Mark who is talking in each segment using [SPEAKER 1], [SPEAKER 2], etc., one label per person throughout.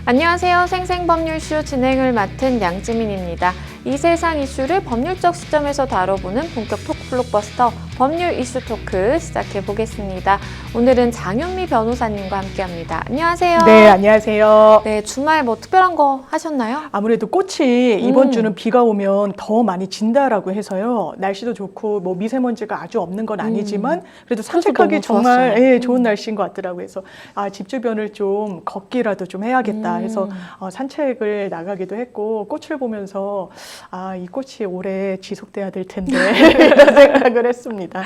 [SPEAKER 1] 안녕하세요. 생생법률쇼 진행을 맡은 양지민입니다. 이 세상 이슈를 법률적 시점에서 다뤄보는 본격 토크 블록버스터 법률 이슈 토크 시작해 보겠습니다. 오늘은 장윤미 변호사님과 함께합니다. 안녕하세요.
[SPEAKER 2] 네, 안녕하세요.
[SPEAKER 1] 네, 주말 뭐 특별한 거 하셨나요?
[SPEAKER 2] 아무래도 꽃이 이번 주는 비가 오면 더 많이 진다라고 해서요. 날씨도 좋고 뭐 미세먼지가 아주 없는 건 아니지만 그래도 산책하기 정말 좋은 날씨인 것 같더라고요. 그래서 집 주변을 좀 걷기라도 좀 해야겠다 해서 산책을 나가기도 했고 꽃을 보면서 이 꽃이 오래 지속돼야 될 텐데 이런 생각을 했습니다.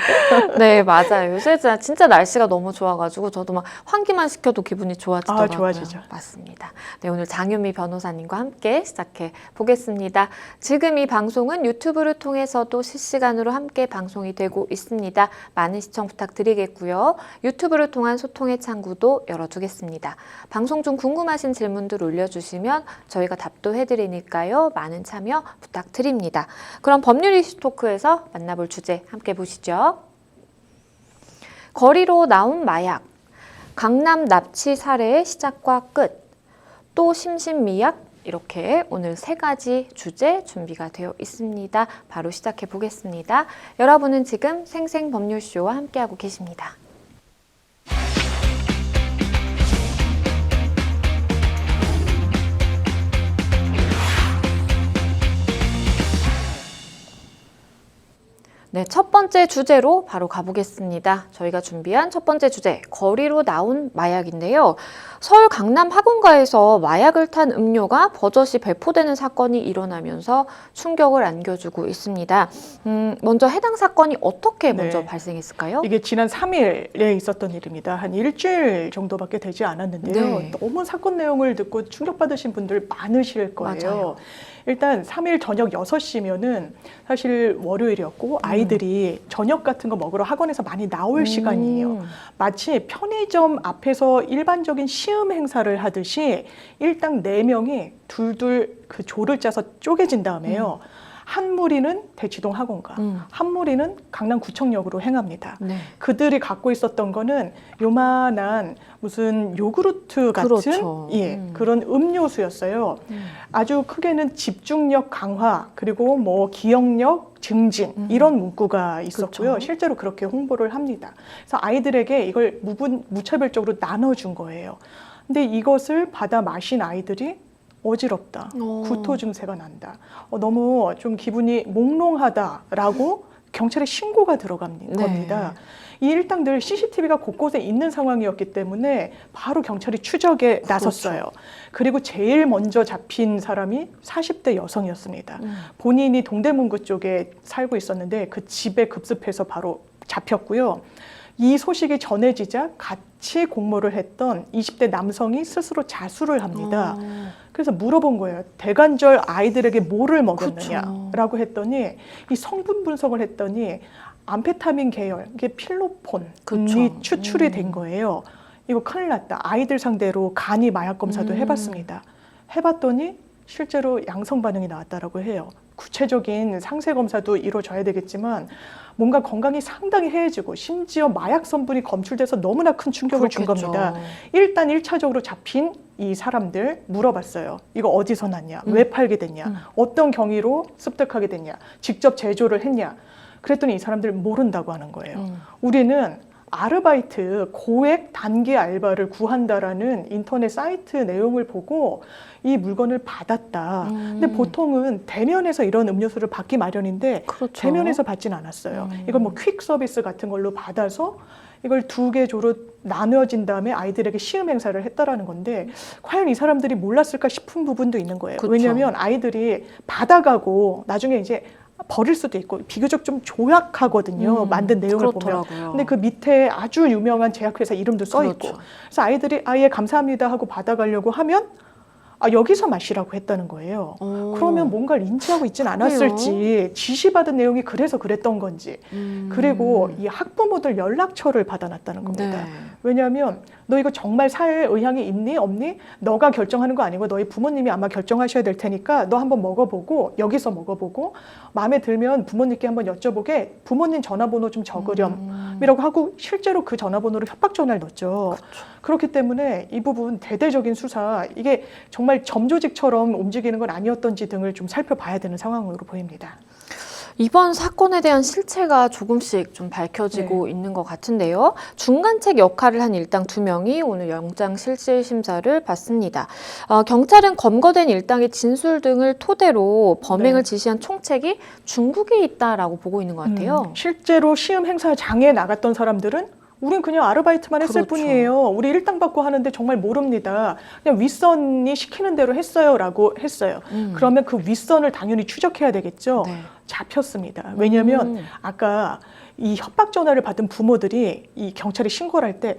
[SPEAKER 1] 네, 맞아요. 요새 진짜 날씨가 너무 좋아가지고 저도 막 환기만 시켜도 기분이 좋아지더라고요.
[SPEAKER 2] 좋아지죠.
[SPEAKER 1] 맞습니다. 네, 오늘 장윤미 변호사님과 함께 시작해 보겠습니다. 지금 이 방송은 유튜브를 통해서도 실시간으로 함께 방송이 되고 있습니다. 많은 시청 부탁드리겠고요. 유튜브를 통한 소통의 창구도 열어두겠습니다. 방송 중 궁금하신 질문들 올려주시면 저희가 답도 해드리니까요. 많은 참여 부탁드립니다. 그럼 법률 이슈 토크에서 만나볼 주제 함께 보시죠. 거리로 나온 마약, 강남 납치 사례의 시작과 끝, 또 심신미약, 이렇게 오늘 세 가지 주제 준비가 되어 있습니다. 바로 시작해 보겠습니다. 여러분은 지금 생생법률쇼와 함께하고 계십니다. 네, 첫 번째 주제로 바로 가보겠습니다. 저희가 준비한 첫 번째 주제, 거리로 나온 마약인데요. 서울 강남 학원가에서 마약을 탄 음료가 버젓이 배포되는 사건이 일어나면서 충격을 안겨주고 있습니다. 먼저 해당 사건이 어떻게 먼저 발생했을까요?
[SPEAKER 2] 이게 지난 3일에 있었던 일입니다. 한 일주일 정도밖에 되지 않았는데요.
[SPEAKER 1] 네.
[SPEAKER 2] 너무 사건 내용을 듣고 충격받으신 분들 많으실 거예요.
[SPEAKER 1] 맞아요.
[SPEAKER 2] 일단 3일 저녁 6시면은 사실 월요일이었고 아이들이 저녁 같은 거 먹으러 학원에서 많이 나올 시간이에요. 마치 편의점 앞에서 일반적인 시음 행사를 하듯이 일당 4명이 둘둘 그 조를 짜서 쪼개진 다음에요. 한 무리는 대치동 학원가, 한 무리는 강남구청역으로 행합니다.
[SPEAKER 1] 네.
[SPEAKER 2] 그들이 갖고 있었던 거는 요만한 무슨 요구르트 같은
[SPEAKER 1] 그렇죠.
[SPEAKER 2] 그런 음료수였어요. 아주 크게는 집중력 강화 그리고 뭐 기억력 증진 이런 문구가 있었고요.
[SPEAKER 1] 그렇죠.
[SPEAKER 2] 실제로 그렇게 홍보를 합니다. 그래서 아이들에게 이걸 무차별적으로 나눠준 거예요. 근데 이것을 받아 마신 아이들이 어지럽다, 구토 증세가 난다, 너무 좀 기분이 몽롱하다라고 경찰에 신고가 들어간 겁니다. 이 일당들 CCTV가 곳곳에 있는 상황이었기 때문에 바로 경찰이 추적에 나섰어요. 그리고 제일 먼저 잡힌 사람이 40대 여성이었습니다. 본인이 동대문구 쪽에 살고 있었는데 그 집에 급습해서 바로 잡혔고요. 이 소식이 전해지자 같이 공모를 했던 20대 남성이 스스로 자수를 합니다. 그래서 물어본 거예요. 대관절 아이들에게 뭐를 먹였느냐라고 했더니 이 성분 분석을 했더니 암페타민 계열, 이게 필로폰이 추출이 된 거예요. 이거 큰일 났다. 아이들 상대로 간이 마약 검사도 해봤습니다. 해봤더니 실제로 양성 반응이 나왔다라고 해요. 구체적인 상세 검사도 이루어져야 되겠지만 뭔가 건강이 상당히 해해지고 심지어 마약 성분이 검출돼서 너무나 큰 충격을 준 겁니다. 일단 1차적으로 잡힌 이 사람들 물어봤어요. 이거 어디서 났냐? 왜 팔게 됐냐? 어떤 경위로 습득하게 됐냐? 직접 제조를 했냐? 그랬더니 이 사람들 모른다고 하는 거예요. 우리는 아르바이트, 고액 단기 알바를 구한다라는 인터넷 사이트 내용을 보고 이 물건을 받았다. 근데 보통은 대면에서 이런 음료수를 받기 마련인데 대면에서 받진 않았어요. 이걸 뭐 퀵 서비스 같은 걸로 받아서 이걸 2개 조로 나누어진 다음에 아이들에게 시음 행사를 했다라는 건데 과연 이 사람들이 몰랐을까 싶은 부분도 있는 거예요. 왜냐하면 아이들이 받아가고 나중에 이제 버릴 수도 있고 비교적 좀 조약하거든요. 만든 내용을 보면. 근데 그 밑에 아주 유명한 제약회사 이름도 써 있고. 그래서 아이들이 예 감사합니다 하고 받아가려고 하면 여기서 마시라고 했다는 거예요. 그러면 뭔가를 인지하고 있진 않았을지, 지시받은 내용이 그래서 그랬던 건지. 그리고 이 학부모들 연락처를 받아놨다는 겁니다.
[SPEAKER 1] 네.
[SPEAKER 2] 왜냐하면 너 이거 정말 살 의향이 있니 없니? 너가 결정하는 거 아니고 너희 부모님이 아마 결정하셔야 될 테니까 너 한번 먹어보고, 여기서 먹어보고, 마음에 들면 부모님께 한번 여쭤보게, 부모님 전화번호 좀 적으렴 이라고 하고 실제로 그 전화번호로 협박 전화를 넣었죠.
[SPEAKER 1] 그렇죠.
[SPEAKER 2] 그렇기 때문에 이 부분 대대적인 수사, 이게 정말 점조직처럼 움직이는 건 아니었던지 등을 좀 살펴봐야 되는 상황으로 보입니다.
[SPEAKER 1] 이번 사건에 대한 실체가 조금씩 좀 밝혀지고 있는 것 같은데요. 중간책 역할을 한 일당 2명이 오늘 영장실질심사를 받습니다. 경찰은 검거된 일당의 진술 등을 토대로 범행을 지시한 총책이 중국에 있다라고 보고 있는 것 같아요.
[SPEAKER 2] 실제로 시험 행사장에 나갔던 사람들은 우린 그냥 아르바이트만 했을
[SPEAKER 1] 그렇죠.
[SPEAKER 2] 뿐이에요. 우리 일당 받고 하는데 정말 모릅니다. 그냥 윗선이 시키는 대로 했어요 라고 했어요. 그러면 그 윗선을 당연히 추적해야 되겠죠.
[SPEAKER 1] 네.
[SPEAKER 2] 잡혔습니다. 왜냐하면 아까 이 협박 전화를 받은 부모들이 이 경찰에 신고를 할 때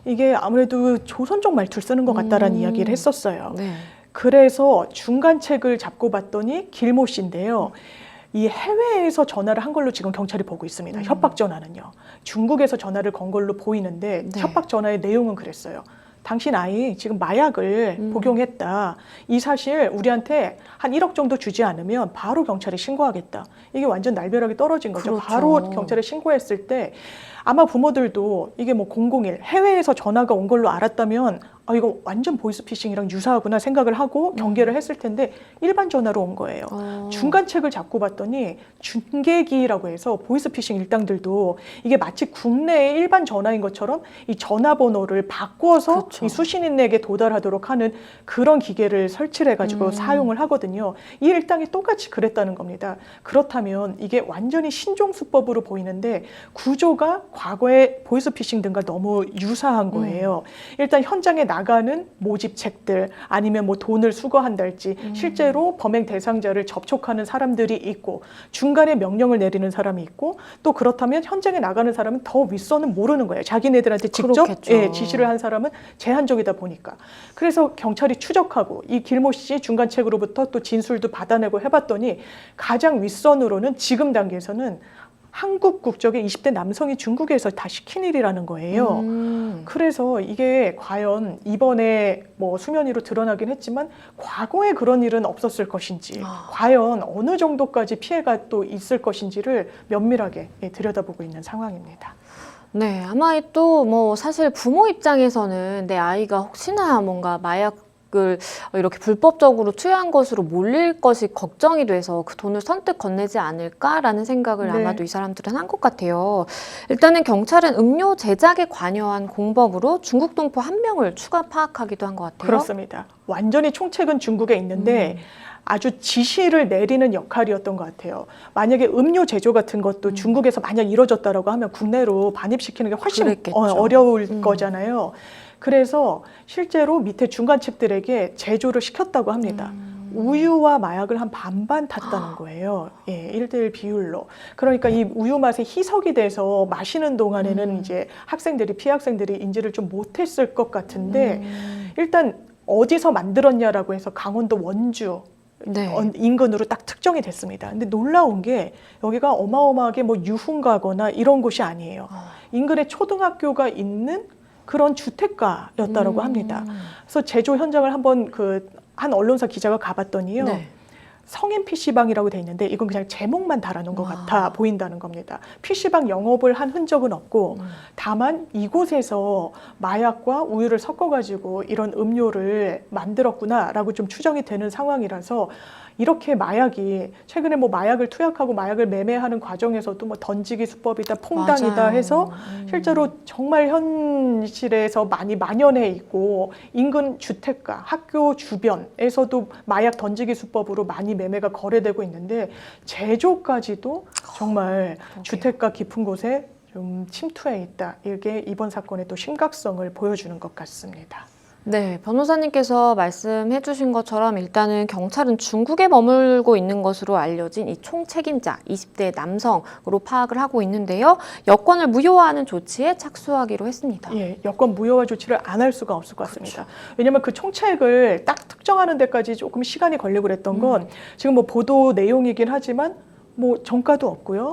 [SPEAKER 2] 이게 아무래도 조선족 말투를 쓰는 것 같다라는 이야기를 했었어요.
[SPEAKER 1] 네.
[SPEAKER 2] 그래서 중간책을 잡고 봤더니 길모 씨인데요. 이 해외에서 전화를 한 걸로 지금 경찰이 보고 있습니다. 협박 전화는요. 중국에서 전화를 건 걸로 보이는데
[SPEAKER 1] 네.
[SPEAKER 2] 협박 전화의 내용은 그랬어요. 당신 아이 지금 마약을 복용했다. 이 사실 우리한테 한 1억 정도 주지 않으면 바로 경찰에 신고하겠다. 이게 완전 날벼락이 떨어진 거죠.
[SPEAKER 1] 그렇죠.
[SPEAKER 2] 바로 경찰에 신고했을 때 아마 부모들도 이게 뭐 001 해외에서 전화가 온 걸로 알았다면 이거 완전 보이스피싱이랑 유사하구나 생각을 하고 경계를 했을 텐데 일반 전화로 온 거예요. 중간책을 잡고 봤더니 중계기라고 해서 보이스피싱 일당들도 이게 마치 국내의 일반 전화인 것처럼 이 전화번호를 바꿔서
[SPEAKER 1] 그렇죠.
[SPEAKER 2] 이 수신인에게 도달하도록 하는 그런 기계를 설치를 해가지고 사용을 하거든요. 이 일당이 똑같이 그랬다는 겁니다. 그렇다면 이게 완전히 신종수법으로 보이는데 구조가 과거의 보이스피싱 등과 너무 유사한 거예요. 일단 현장에 나가는 모집책들 아니면 뭐 돈을 수거한달지 실제로 범행 대상자를 접촉하는 사람들이 있고 중간에 명령을 내리는 사람이 있고 또 그렇다면 현장에 나가는 사람은 더 윗선은 모르는 거예요. 자기네들한테 직접 지시를 한 사람은 제한적이다 보니까. 그래서 경찰이 추적하고 이 길모 씨 중간책으로부터 또 진술도 받아내고 해봤더니 가장 윗선으로는 지금 단계에서는 한국 국적의 20대 남성이 중국에서 다 시킨 일이라는 거예요. 그래서 이게 과연 이번에 뭐 수면 위로 드러나긴 했지만 과거에 그런 일은 없었을 것인지 과연 어느 정도까지 피해가 또 있을 것인지를 면밀하게 들여다보고 있는 상황입니다.
[SPEAKER 1] 네, 아마 또 뭐 사실 부모 입장에서는 내 아이가 혹시나 뭔가 마약을 이렇게 불법적으로 투여한 것으로 몰릴 것이 걱정이 돼서 그 돈을 선뜻 건네지 않을까라는 생각을 아마도 이 사람들은 한 것 같아요. 일단은 경찰은 음료 제작에 관여한 공범으로 중국 동포 1명을 추가 파악하기도 한 것 같아요.
[SPEAKER 2] 그렇습니다. 완전히 총책은 중국에 있는데 아주 지시를 내리는 역할이었던 것 같아요. 만약에 음료 제조 같은 것도 중국에서 만약 이루어졌다라고 하면 국내로 반입시키는 게 훨씬
[SPEAKER 1] 그랬겠죠.
[SPEAKER 2] 어려울 거잖아요. 그래서 실제로 밑에 중간책들에게 제조를 시켰다고 합니다. 우유와 마약을 한 반반 탔다는 거예요. 예, 1대1 비율로. 그러니까 이 우유 맛에 희석이 돼서 마시는 동안에는 이제 학생들이, 피해 학생들이 인지를 좀 못했을 것 같은데 일단 어디서 만들었냐라고 해서 강원도 원주 인근으로 딱 특정이 됐습니다. 근데 놀라운 게 여기가 어마어마하게 뭐 유흥가거나 이런 곳이 아니에요. 인근에 초등학교가 있는 그런 주택가였다라고 합니다. 그래서 제조 현장을 한번 한 언론사 기자가 가봤더니요. 성인 PC방이라고 돼 있는데 이건 그냥 제목만 달아놓은 것 같아 보인다는 겁니다. PC방 영업을 한 흔적은 없고 다만 이곳에서 마약과 우유를 섞어가지고 이런 음료를 만들었구나라고 좀 추정이 되는 상황이라서 이렇게 마약이 최근에 뭐 마약을 투약하고 마약을 매매하는 과정에서도 뭐 던지기 수법이다, 퐁당이다 해서 실제로 정말 현실에서 많이 만연해 있고 인근 주택가, 학교 주변에서도 마약 던지기 수법으로 많이 매매가 거래되고 있는데 제조까지도 정말 주택가 깊은 곳에 좀 침투해 있다. 이게 이번 사건의 또 심각성을 보여주는 것 같습니다.
[SPEAKER 1] 네, 변호사님께서 말씀해 주신 것처럼 일단은 경찰은 중국에 머물고 있는 것으로 알려진 이 총책임자 20대 남성으로 파악을 하고 있는데요. 여권을 무효화하는 조치에 착수하기로 했습니다.
[SPEAKER 2] 예, 여권 무효화 조치를 안 할 수가 없을 것 같습니다.
[SPEAKER 1] 그렇죠.
[SPEAKER 2] 왜냐하면 그 총책을 딱 특정하는 데까지 조금 시간이 걸리고 그랬던 건 지금 뭐 보도 내용이긴 하지만 뭐 전과도 없고요.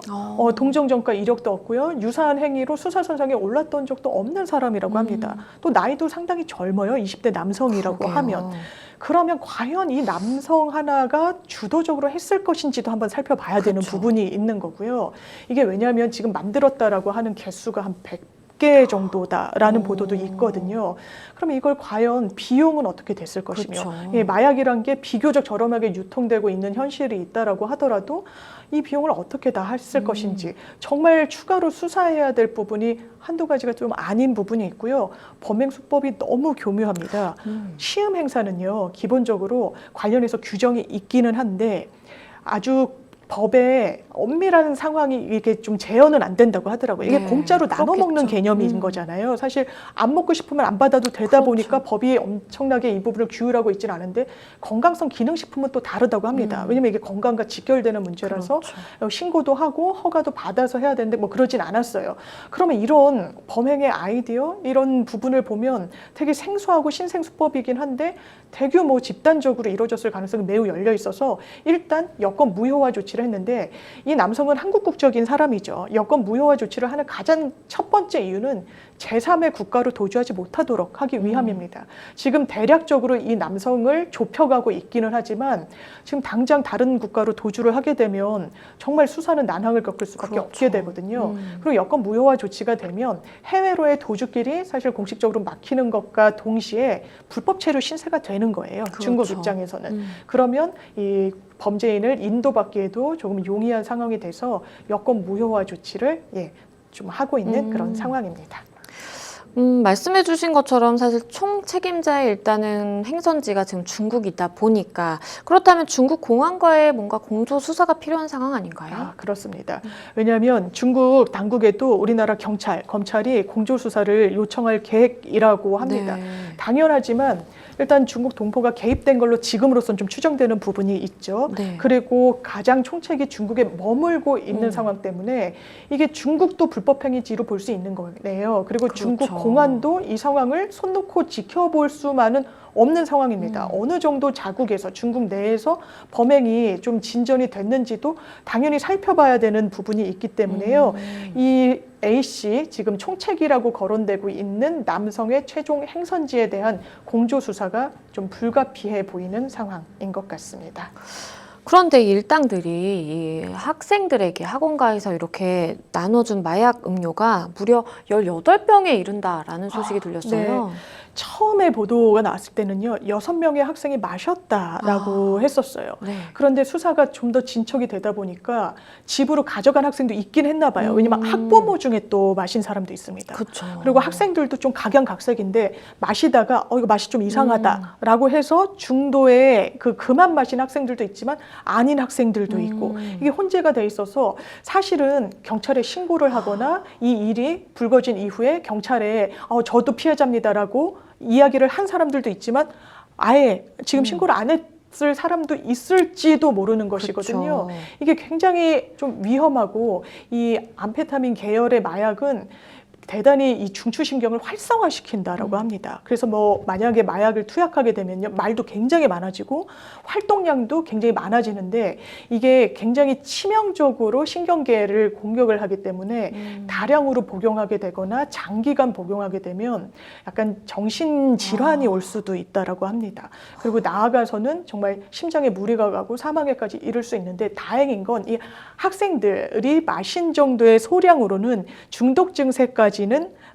[SPEAKER 2] 동정 전과 이력도 없고요. 유사한 행위로 수사선상에 올랐던 적도 없는 사람이라고 합니다. 또 나이도 상당히 젊어요. 20대 남성이라고
[SPEAKER 1] 그러게요.
[SPEAKER 2] 하면. 그러면 과연 이 남성 하나가 주도적으로 했을 것인지도 한번 살펴봐야 되는
[SPEAKER 1] 그렇죠.
[SPEAKER 2] 부분이 있는 거고요. 이게 왜냐하면 지금 만들었다라고 하는 개수가 한 100개 정도다라는 보도도 있거든요. 그럼 이걸 과연 비용은 어떻게 됐을 것이며,
[SPEAKER 1] 그렇죠.
[SPEAKER 2] 예, 마약이란 게 비교적 저렴하게 유통되고 있는 현실이 있다라고 하더라도 이 비용을 어떻게 다 했을 것인지 정말 추가로 수사해야 될 부분이 한두 가지가 좀 아닌 부분이 있고요. 범행 수법이 너무 교묘합니다. 시음 행사는요, 기본적으로 관련해서 규정이 있기는 한데 아주 법에 엄밀한 상황이 이게 좀 재현은 안 된다고 하더라고요. 이게
[SPEAKER 1] 네,
[SPEAKER 2] 공짜로 나눠 먹는
[SPEAKER 1] 그렇겠죠.
[SPEAKER 2] 개념인 거잖아요. 사실 안 먹고 싶으면 안 받아도 되다
[SPEAKER 1] 그렇죠.
[SPEAKER 2] 보니까 법이 엄청나게 이 부분을 규율하고 있지는 않은데 건강성 기능식품은 또 다르다고 합니다. 왜냐면 이게 건강과 직결되는 문제라서
[SPEAKER 1] 그렇죠.
[SPEAKER 2] 신고도 하고 허가도 받아서 해야 되는데 뭐 그러진 않았어요. 그러면 이런 범행의 아이디어 이런 부분을 보면 되게 생소하고 신생수법이긴 한데 대규모 집단적으로 이루어졌을 가능성이 매우 열려 있어서 일단 여권 무효화 조치를 했는데 이 남성은 한국 국적인 사람이죠. 여권 무효화 조치를 하는 가장 첫 번째 이유는 제3의 국가로 도주하지 못하도록 하기 위함입니다. 지금 대략적으로 이 남성을 좁혀가고 있기는 하지만 지금 당장 다른 국가로 도주를 하게 되면 정말 수사는 난항을 겪을 수밖에
[SPEAKER 1] 그렇죠.
[SPEAKER 2] 없게 되거든요. 그리고 여권 무효화 조치가 되면 해외로의 도주길이 사실 공식적으로 막히는 것과 동시에 불법 체류 신세가 되는 거예요.
[SPEAKER 1] 그렇죠.
[SPEAKER 2] 중국 입장에서는. 그러면 이 범죄인을 인도받기에도 조금 용이한 상황이 돼서 여권 무효화 조치를 좀 하고 있는 그런 상황입니다.
[SPEAKER 1] 말씀해 주신 것처럼 사실 총 책임자의 일단은 행선지가 지금 중국이다 보니까 그렇다면 중국 공안과의 뭔가 공조 수사가 필요한 상황 아닌가요?
[SPEAKER 2] 아, 그렇습니다. 왜냐하면 중국 당국에도 우리나라 경찰, 검찰이 공조 수사를 요청할 계획이라고 합니다.
[SPEAKER 1] 네.
[SPEAKER 2] 당연하지만 일단 중국 동포가 개입된 걸로 지금으로선 좀 추정되는 부분이 있죠.
[SPEAKER 1] 네.
[SPEAKER 2] 그리고 가장 총책이 중국에 머물고 있는 상황 때문에 이게 중국도 불법행위지로 볼 수 있는 거네요. 그리고
[SPEAKER 1] 그렇죠.
[SPEAKER 2] 중국 공안도 이 상황을 손 놓고 지켜볼 수만은 없는 상황입니다. 어느 정도 자국에서 중국 내에서 범행이 좀 진전이 됐는지도 당연히 살펴봐야 되는 부분이 있기 때문에요. 이 A씨 지금 총책이라고 거론되고 있는 남성의 최종 행선지에 대한 공조 수사가 좀 불가피해 보이는 상황인 것 같습니다.
[SPEAKER 1] 그런데 일당들이 이 학생들에게 학원가에서 이렇게 나눠준 마약 음료가 무려 18병에 이른다라는 소식이 들렸어요.
[SPEAKER 2] 처음에 보도가 나왔을 때는요, 6명의 학생이 마셨다라고 했었어요.
[SPEAKER 1] 네.
[SPEAKER 2] 그런데 수사가 좀 더 진척이 되다 보니까 집으로 가져간 학생도 있긴 했나 봐요. 왜냐면 학부모 중에 또 마신 사람도 있습니다.
[SPEAKER 1] 그렇죠.
[SPEAKER 2] 그리고 학생들도 좀 각양각색인데 마시다가 이거 맛이 좀 이상하다라고 해서 중도에 그만 마신 학생들도 있지만 아닌 학생들도 있고 이게 혼재가 돼 있어서 사실은 경찰에 신고를 하거나 이 일이 불거진 이후에 경찰에 저도 피해자입니다라고 이야기를 한 사람들도 있지만 아예 지금 신고를 안 했을 사람도 있을지도 모르는 것이거든요.
[SPEAKER 1] 그렇죠.
[SPEAKER 2] 이게 굉장히 좀 위험하고 이 암페타민 계열의 마약은 대단히 이 중추신경을 활성화시킨다라고 합니다. 그래서 뭐 만약에 마약을 투약하게 되면요, 말도 굉장히 많아지고 활동량도 굉장히 많아지는데 이게 굉장히 치명적으로 신경계를 공격을 하기 때문에 다량으로 복용하게 되거나 장기간 복용하게 되면 약간 정신 질환이 올 수도 있다라고 합니다. 그리고 나아가서는 정말 심장에 무리가 가고 사망에까지 이를 수 있는데 다행인 건 이 학생들이 마신 정도의 소량으로는 중독 증세까지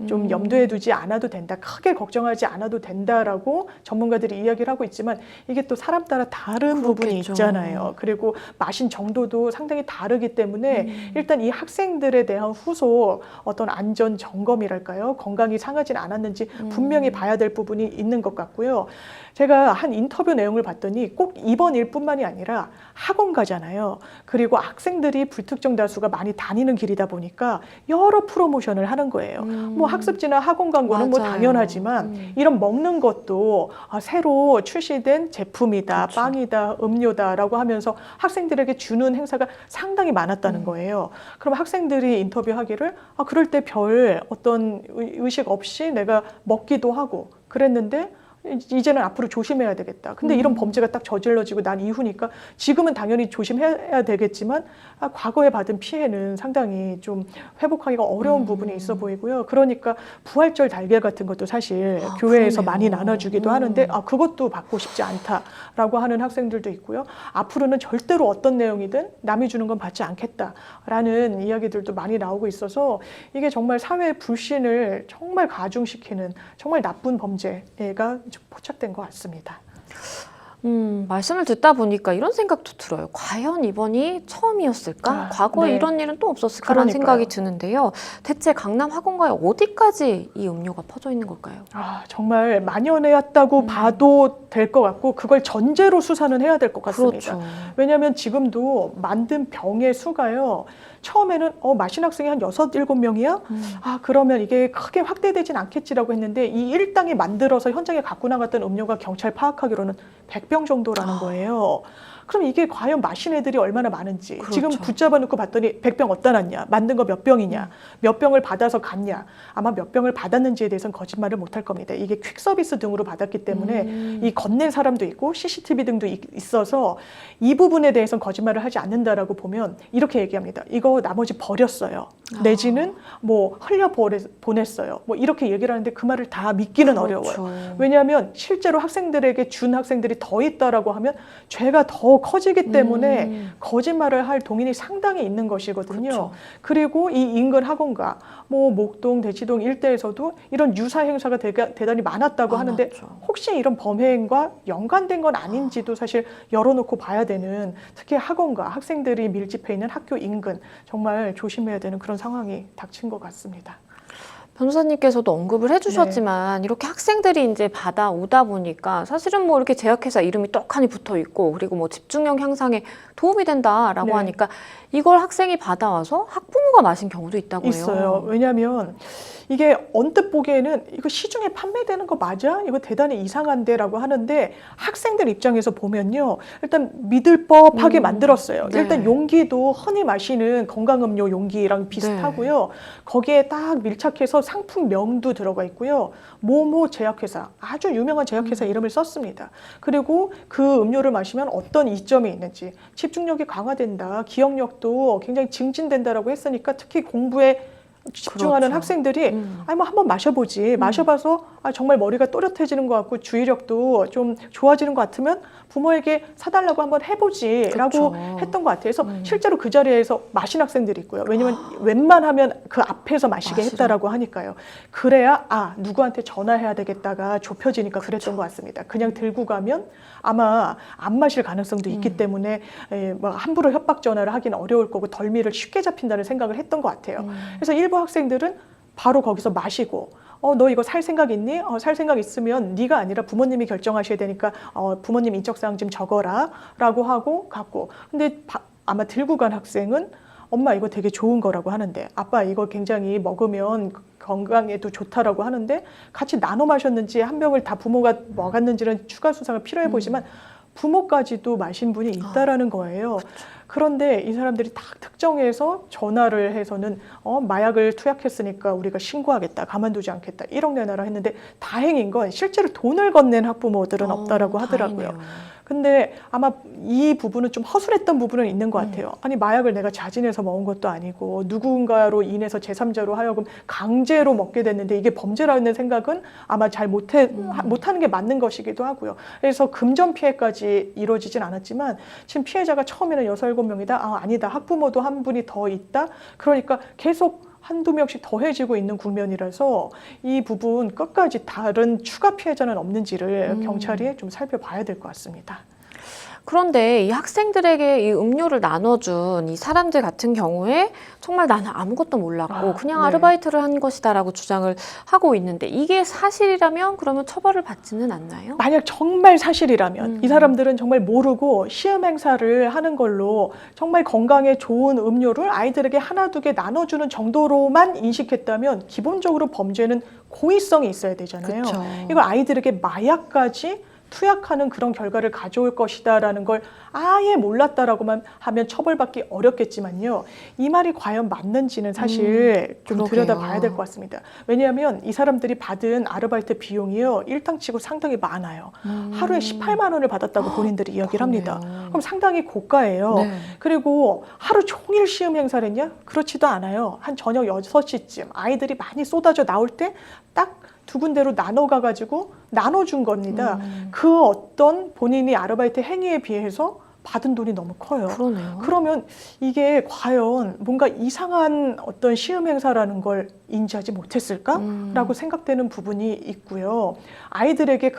[SPEAKER 2] 좀 염두에 두지 않아도 된다. 크게 걱정하지 않아도 된다라고 전문가들이 이야기를 하고 있지만 이게 또 사람 따라 다른 부분이
[SPEAKER 1] 그렇겠죠.
[SPEAKER 2] 있잖아요. 그리고 마신 정도도 상당히 다르기 때문에 일단 이 학생들에 대한 후속 어떤 안전 점검이랄까요? 건강이 상하진 않았는지 분명히 봐야 될 부분이 있는 것 같고요. 제가 한 인터뷰 내용을 봤더니 꼭 이번 일뿐만이 아니라 학원 가잖아요. 그리고 학생들이 불특정 다수가 많이 다니는 길이다 보니까 여러 프로모션을 하는 거예요. 뭐 뭐 학습지나 학원 광고는 뭐
[SPEAKER 1] 맞아요.
[SPEAKER 2] 당연하지만 이런 먹는 것도 새로 출시된 제품이다,
[SPEAKER 1] 그렇죠.
[SPEAKER 2] 빵이다, 음료다라고 하면서 학생들에게 주는 행사가 상당히 많았다는 거예요. 그럼 학생들이 인터뷰하기를 그럴 때 별 어떤 의식 없이 내가 먹기도 하고 그랬는데 이제는 앞으로 조심해야 되겠다. 근데 이런 범죄가 딱 저질러지고 난 이후니까 지금은 당연히 조심해야 되겠지만 과거에 받은 피해는 상당히 좀 회복하기가 어려운 부분이 있어 보이고요. 그러니까 부활절 달걀 같은 것도 사실 교회에서
[SPEAKER 1] 그러네요.
[SPEAKER 2] 많이 나눠주기도 하는데 그것도 받고 싶지 않다라고 하는 학생들도 있고요. 앞으로는 절대로 어떤 내용이든 남이 주는 건 받지 않겠다라는 이야기들도 많이 나오고 있어서 이게 정말 사회의 불신을 정말 가중시키는 정말 나쁜 범죄가 포착된 것 같습니다.
[SPEAKER 1] 말씀을 듣다 보니까 이런 생각도 들어요. 과연 이번이 처음이었을까? 과거에
[SPEAKER 2] 네.
[SPEAKER 1] 이런 일은 또 없었을까라는
[SPEAKER 2] 그러니까요.
[SPEAKER 1] 생각이 드는데요. 대체 강남 학원가에 어디까지 이 음료가 퍼져 있는 걸까요?
[SPEAKER 2] 정말 만연해왔다고 봐도 될 것 같고 그걸 전제로 수사는 해야 될 것 같습니다.
[SPEAKER 1] 그렇죠.
[SPEAKER 2] 왜냐하면 지금도 만든 병의 수가요. 처음에는 마신 학생이 한 6, 7명이야? 그러면 이게 크게 확대되진 않겠지라고 했는데 이 일당이 만들어서 현장에 갖고 나갔던 음료가 경찰 파악하기로는 100병 정도라는 거예요. 그럼 이게 과연 마신 애들이 얼마나 많은지
[SPEAKER 1] 그렇죠.
[SPEAKER 2] 지금 붙잡아 놓고 봤더니 100병 어디다 놨냐, 만든 거 몇 병이냐, 몇 병을 받아서 갔냐, 아마 몇 병을 받았는지에 대해서는 거짓말을 못할 겁니다. 이게 퀵 서비스 등으로 받았기 때문에 이 건넨 사람도 있고 CCTV 등도 있어서 이 부분에 대해서는 거짓말을 하지 않는다라고 보면 이렇게 얘기합니다. 이거 나머지 버렸어요. 내지는 뭐 흘려 보냈어요. 뭐 이렇게 얘기를 하는데 그 말을 다 믿기는
[SPEAKER 1] 그렇죠.
[SPEAKER 2] 어려워요. 왜냐하면 실제로 학생들에게 준 학생들이 더 있다라고 하면 죄가 더 커지기 때문에 거짓말을 할 동인이 상당히 있는 것이거든요.
[SPEAKER 1] 그렇죠.
[SPEAKER 2] 그리고 이 인근 학원가, 뭐 목동, 대치동 일대에서도 이런 유사 행사가 대단히 많았다고 하는데
[SPEAKER 1] 많았죠.
[SPEAKER 2] 혹시 이런 범행과 연관된 건 아닌지도 사실 열어놓고 봐야 되는, 특히 학원가, 학생들이 밀집해 있는 학교 인근 정말 조심해야 되는 그런 상황이 닥친 것 같습니다.
[SPEAKER 1] 변호사님께서도 언급을 해주셨지만 이렇게 학생들이 이제 받아오다 보니까 사실은 뭐 이렇게 제약회사 이름이 떡하니 붙어 있고 그리고 뭐 집중력 향상에 도움이 된다라고
[SPEAKER 2] 네.
[SPEAKER 1] 하니까 이걸 학생이 받아와서 학부모가 마신 경우도 있다고 해요.
[SPEAKER 2] 있어요. 왜냐하면 이게 언뜻 보기에는 이거 시중에 판매되는 거 맞아? 이거 대단히 이상한데 라고 하는데 학생들 입장에서 보면요. 일단 믿을 법하게 만들었어요.
[SPEAKER 1] 네.
[SPEAKER 2] 일단 용기도 흔히 마시는 건강음료 용기랑 비슷하고요. 거기에 딱 밀착해서 상품명도 들어가 있고요. 모모 제약회사, 아주 유명한 제약회사 이름을 썼습니다. 그리고 그 음료를 마시면 어떤 이점이 있는지, 집중력이 강화된다, 기억력도 굉장히 증진된다라고 했으니까 특히 공부에 집중하는
[SPEAKER 1] 그렇죠.
[SPEAKER 2] 학생들이 뭐 한번 마셔보지, 마셔봐서 정말 머리가 또렷해지는 것 같고 주의력도 좀 좋아지는 것 같으면 부모에게 사달라고 한번 해보지라고
[SPEAKER 1] 그렇죠.
[SPEAKER 2] 했던 것 같아요. 그래서 실제로 그 자리에서 마신 학생들이 있고요. 왜냐면 웬만하면 그 앞에서 마시게 했다라고 하니까요. 그래야 누구한테 전화해야 되겠다가 좁혀지니까 그랬던 것 같습니다. 그냥 들고 가면 아마 안 마실 가능성도 있기 때문에 뭐 함부로 협박 전화를 하기는 어려울 거고 덜미를 쉽게 잡힌다는 생각을 했던 것 같아요. 그래서 일부 학생들은 바로 거기서 마시고 너 이거 살 생각 있니? 살 생각 있으면 네가 아니라 부모님이 결정하셔야 되니까 부모님 인적사항 좀 적어라 라고 하고 갔고, 근데 아마 들고 간 학생은 엄마 이거 되게 좋은 거라고 하는데, 아빠 이거 굉장히 먹으면 건강에도 좋다라고 하는데 같이 나눠 마셨는지 한 병을 다 부모가 먹었는지는 추가 수사가 필요해 보이지만 부모까지도 마신 분이 있다라는 거예요. 그런데 이 사람들이 다 특정해서 전화를 해서는 마약을 투약했으니까 우리가 신고하겠다, 가만두지 않겠다, 1억 내놔라 했는데 다행인 건 실제로 돈을 건넨 학부모들은 없다라고 하더라고요.
[SPEAKER 1] 다행이네요.
[SPEAKER 2] 근데 아마 이 부분은 좀 허술했던 부분은 있는 것 같아요. 아니 마약을 내가 자진해서 먹은 것도 아니고 누군가로 인해서 제3자로 하여금 강제로 먹게 됐는데 이게 범죄라는 생각은 아마 잘 못하는 게 맞는 것이기도 하고요. 그래서 금전 피해까지 이루어지진 않았지만 지금 피해자가 처음에는 6, 7명이다. 아니다. 학부모도 한 분이 더 있다. 그러니까 계속 한두 명씩 더해지고 있는 국면이라서 이 부분 끝까지 다른 추가 피해자는 없는지를 경찰이 좀 살펴봐야 될 것 같습니다.
[SPEAKER 1] 그런데 이 학생들에게 이 음료를 나눠준 이 사람들 같은 경우에 정말 나는 아무것도 몰랐고 그냥
[SPEAKER 2] 네.
[SPEAKER 1] 아르바이트를 한 것이다라고 주장을 하고 있는데 이게 사실이라면 그러면 처벌을 받지는 않나요?
[SPEAKER 2] 만약 정말 사실이라면 이 사람들은 정말 모르고 시험 행사를 하는 걸로 정말 건강에 좋은 음료를 아이들에게 하나 두 개 나눠주는 정도로만 인식했다면 기본적으로 범죄는 고의성이 있어야 되잖아요.
[SPEAKER 1] 그쵸.
[SPEAKER 2] 이걸 아이들에게 마약까지 투약하는 그런 결과를 가져올 것이다라는 걸 아예 몰랐다라고만 하면 처벌받기 어렵겠지만요. 이 말이 과연 맞는지는 사실 좀
[SPEAKER 1] 그러게요.
[SPEAKER 2] 들여다봐야 될 것 같습니다. 왜냐하면 이 사람들이 받은 아르바이트 비용이요. 일당치고 상당히 많아요. 하루에 18만 원을 받았다고 본인들이 이야기를 합니다. 그럼 상당히 고가예요.
[SPEAKER 1] 네.
[SPEAKER 2] 그리고 하루 종일 시험 행사를 했냐? 그렇지도 않아요. 한 저녁 6시쯤 아이들이 많이 쏟아져 나올 때 딱 두 군데로 나눠가지고 나눠준 겁니다. 그 어떤 본인이 아르바이트 행위에 비해서 받은 돈이 너무 커요.
[SPEAKER 1] 그러네요.
[SPEAKER 2] 그러면 이게 과연 뭔가 이상한 어떤 시험 행사라는 걸 인지하지 못했을까라고 생각되는 부분이 있고요. 아이들에게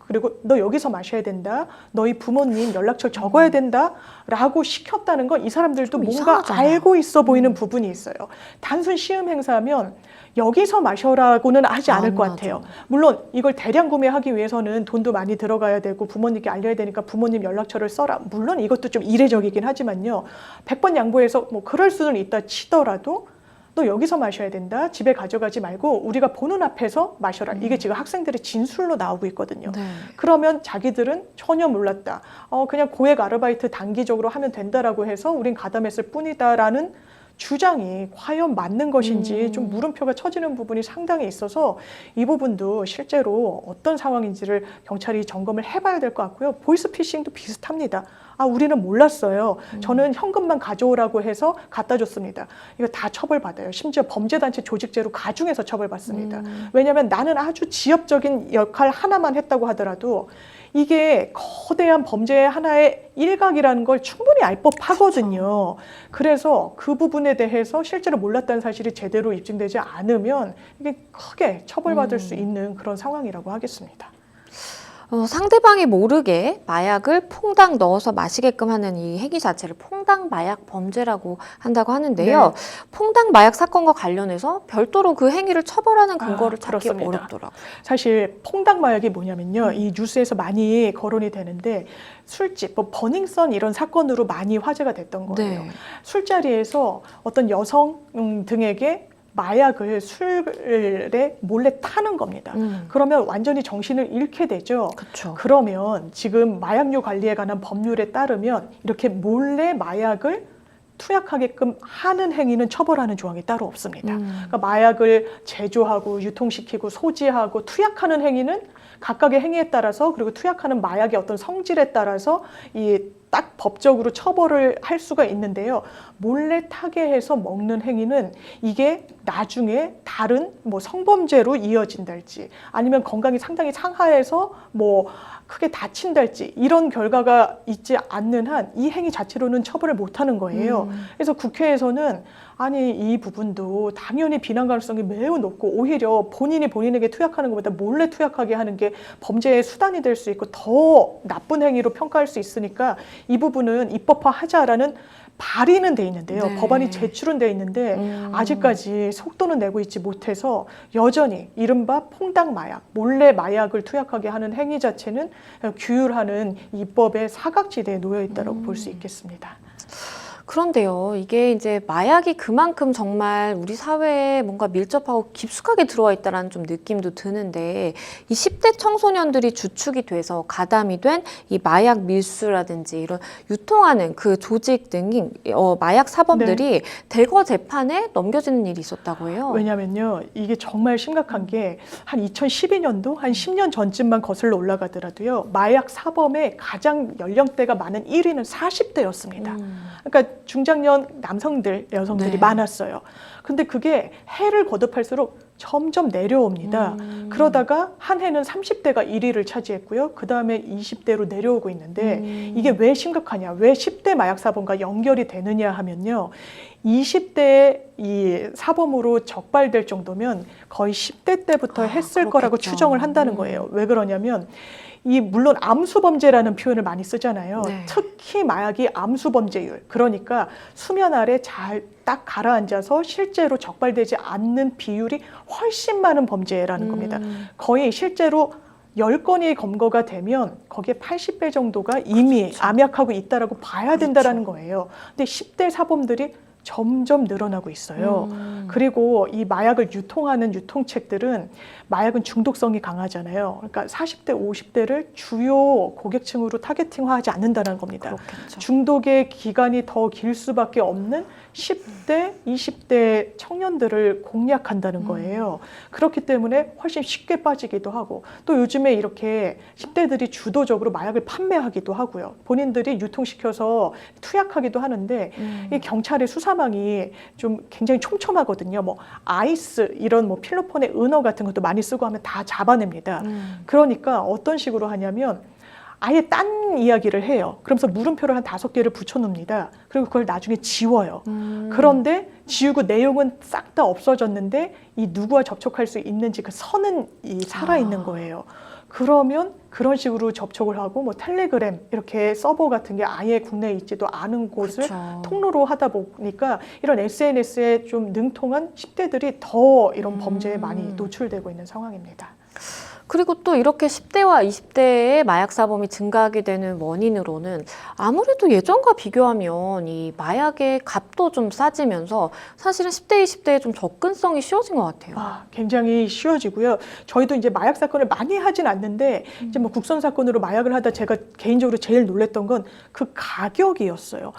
[SPEAKER 2] 그리고 너 여기서 마셔야 된다. 너희 부모님 연락처 적어야 된다라고 시켰다는 건 이 사람들도 뭔가
[SPEAKER 1] 이상하잖아요.
[SPEAKER 2] 알고 있어 보이는 부분이 있어요. 단순 시험 행사면 여기서 마셔라고는 하지 않을 것 같아요. 물론 이걸 대량 구매하기 위해서는 돈도 많이 들어가야 되고 부모님께 알려야 되니까 부모님 연락처를 써라. 물론 이것도 좀 이례적이긴 하지만요. 100번 양보해서 뭐 그럴 수는 있다 치더라도 너 여기서 마셔야 된다. 집에 가져가지 말고 우리가 보는 앞에서 마셔라. 이게 지금 학생들의 진술로 나오고 있거든요.
[SPEAKER 1] 네.
[SPEAKER 2] 그러면 자기들은 전혀 몰랐다. 그냥 고액 아르바이트 단기적으로 하면 된다라고 해서 우린 가담했을 뿐이다라는 주장이 과연 맞는 것인지 좀 물음표가 쳐지는 부분이 상당히 있어서 이 부분도 실제로 어떤 상황인지를 경찰이 점검을 해봐야 될 것 같고요. 보이스피싱도 비슷합니다. 우리는 몰랐어요. 저는 현금만 가져오라고 해서 갖다 줬습니다. 이거 다 처벌받아요. 심지어 범죄단체 조직죄로 가중해서 처벌받습니다. 왜냐하면 나는 아주 지엽적인 역할 하나만 했다고 하더라도 이게 거대한 범죄의 하나의 일각이라는 걸 충분히 알 법하거든요. 그래서 그 부분에 대해서 실제로 몰랐다는 사실이 제대로 입증되지 않으면 이게 크게 처벌받을 수 있는 그런 상황이라고 하겠습니다.
[SPEAKER 1] 상대방이 모르게 마약을 퐁당 넣어서 마시게끔 하는 이 행위 자체를 퐁당 마약 범죄라고 한다고 하는데요.
[SPEAKER 2] 네.
[SPEAKER 1] 퐁당 마약 사건과 관련해서 별도로 그 행위를 처벌하는 근거를 찾기
[SPEAKER 2] 그렇습니다.
[SPEAKER 1] 어렵더라고요.
[SPEAKER 2] 사실 퐁당 마약이 뭐냐면요. 이 뉴스에서 많이 거론이 되는데 술집, 뭐 버닝썬 이런 사건으로 많이 화제가 됐던 거예요.
[SPEAKER 1] 네.
[SPEAKER 2] 술자리에서 어떤 여성 등에게 마약을 술에 몰래 타는 겁니다. 그러면 완전히 정신을 잃게 되죠.
[SPEAKER 1] 그렇죠.
[SPEAKER 2] 그러면 지금 마약류 관리에 관한 법률에 따르면 이렇게 몰래 마약을 투약하게끔 하는 행위는 처벌하는 조항이 따로 없습니다. 그러니까 마약을 제조하고 유통시키고 소지하고 투약하는 행위는 각각의 행위에 따라서 그리고 투약하는 마약의 어떤 성질에 따라서 이 딱 법적으로 처벌을 할 수가 있는데요. 몰래 타게 해서 먹는 행위는 이게 나중에 다른 뭐 성범죄로 이어진달지 아니면 건강이 상당히 상하해서 뭐 크게 다친달지 이런 결과가 있지 않는 한 이 행위 자체로는 처벌을 못하는 거예요. 그래서 국회에서는 아니 이 부분도 당연히 비난 가능성이 매우 높고 오히려 본인이 본인에게 투약하는 것보다 몰래 투약하게 하는 게 범죄의 수단이 될 수 있고 더 나쁜 행위로 평가할 수 있으니까 이 부분은 입법화하자라는 발의는 돼 있는데요.
[SPEAKER 1] 네.
[SPEAKER 2] 법안이 제출은 돼 있는데 아직까지 속도는 내고 있지 못해서 여전히 이른바 퐁당 마약, 몰래 마약을 투약하게 하는 행위 자체는 규율하는 입법의 사각지대에 놓여 있다고 볼 수 있겠습니다.
[SPEAKER 1] 그런데요, 이게 이제 마약이 그만큼 정말 우리 사회에 뭔가 밀접하고 깊숙하게 들어와 있다는 좀 느낌도 드는데 이 10대 청소년들이 주축이 돼서 가담이 된 이 마약 밀수라든지 이런 유통하는 그 조직 등이 마약 사범들이 대거 재판에 넘겨지는 일이 있었다고 해요.
[SPEAKER 2] 왜냐면요, 이게 정말 심각한 게 한 2012년도 한 10년 전쯤만 거슬러 올라가더라도요, 마약 사범의 가장 연령대가 많은 1위는 40대였습니다. 그러니까 중장년 남성들, 여성들이
[SPEAKER 1] 네.
[SPEAKER 2] 많았어요. 근데 그게 해를 거듭할수록 점점 내려옵니다. 그러다가 한 해는 30대가 1위를 차지했고요. 그 다음에 20대로 내려오고 있는데 이게 왜 심각하냐, 왜 10대 마약 사범과 연결이 되느냐 하면요. 20대의 이 사범으로 적발될 정도면 거의 10대 때부터 했을 거라고
[SPEAKER 1] 그렇겠죠.
[SPEAKER 2] 추정을 한다는 거예요. 왜 그러냐면 물론 암수범죄라는 표현을 많이 쓰잖아요.
[SPEAKER 1] 네.
[SPEAKER 2] 특히 마약이 암수범죄율. 그러니까 수면 아래 잘 딱 가라앉아서 실제로 적발되지 않는 비율이 훨씬 많은 범죄라는 겁니다. 거의 실제로 10건이 검거가 되면 거기에 80배 정도가 이미
[SPEAKER 1] 그렇죠.
[SPEAKER 2] 암약하고 있다라고 봐야 된다라는
[SPEAKER 1] 그렇죠.
[SPEAKER 2] 거예요. 근데 10대 사범들이 점점 늘어나고 있어요. 그리고 이 마약을 유통하는 유통책들은 마약은 중독성이 강하잖아요. 그러니까 40대, 50대를 주요 고객층으로 타겟팅화하지 않는다는 겁니다.
[SPEAKER 1] 그렇겠죠.
[SPEAKER 2] 중독의 기간이 더 길 수밖에 없는 10대, 20대 청년들을 공략한다는 거예요. 그렇기 때문에 훨씬 쉽게 빠지기도 하고 또 요즘에 이렇게 10대들이 주도적으로 마약을 판매하기도 하고요. 본인들이 유통시켜서 투약하기도 하는데 이 경찰의 수사망이 좀 굉장히 촘촘하거든요. 뭐 아이스 이런 뭐 필로폰의 은어 같은 것도 많이 쓰고 하면 다 잡아냅니다. 그러니까 어떤 식으로 하냐면 아예 딴 이야기를 해요. 그러면서 물음표를 한 5개를 붙여놓습니다. 그리고 그걸 나중에 지워요. 그런데 지우고 내용은 싹 다 없어졌는데 이 누구와 접촉할 수 있는지 그 선은 살아있는 거예요. 그러면 그런 식으로 접촉을 하고 뭐 텔레그램 이렇게 서버 같은 게 아예 국내에 있지도 않은 곳을
[SPEAKER 1] 그렇죠.
[SPEAKER 2] 통로로 하다 보니까 이런 SNS에 좀 능통한 10대들이 더 이런 범죄에 많이 노출되고 있는 상황입니다.
[SPEAKER 1] 그리고 또 이렇게 10대와 20대의 마약 사범이 증가하게 되는 원인으로는 아무래도 예전과 비교하면 이 마약의 값도 좀 싸지면서 사실은 10대, 20대에 좀 접근성이 쉬워진 것 같아요.
[SPEAKER 2] 굉장히 쉬워지고요. 저희도 이제 마약 사건을 많이 하진 않는데 이제 뭐 국선 사건으로 마약을 하다 제가 개인적으로 제일 놀랬던 건 그 가격이었어요.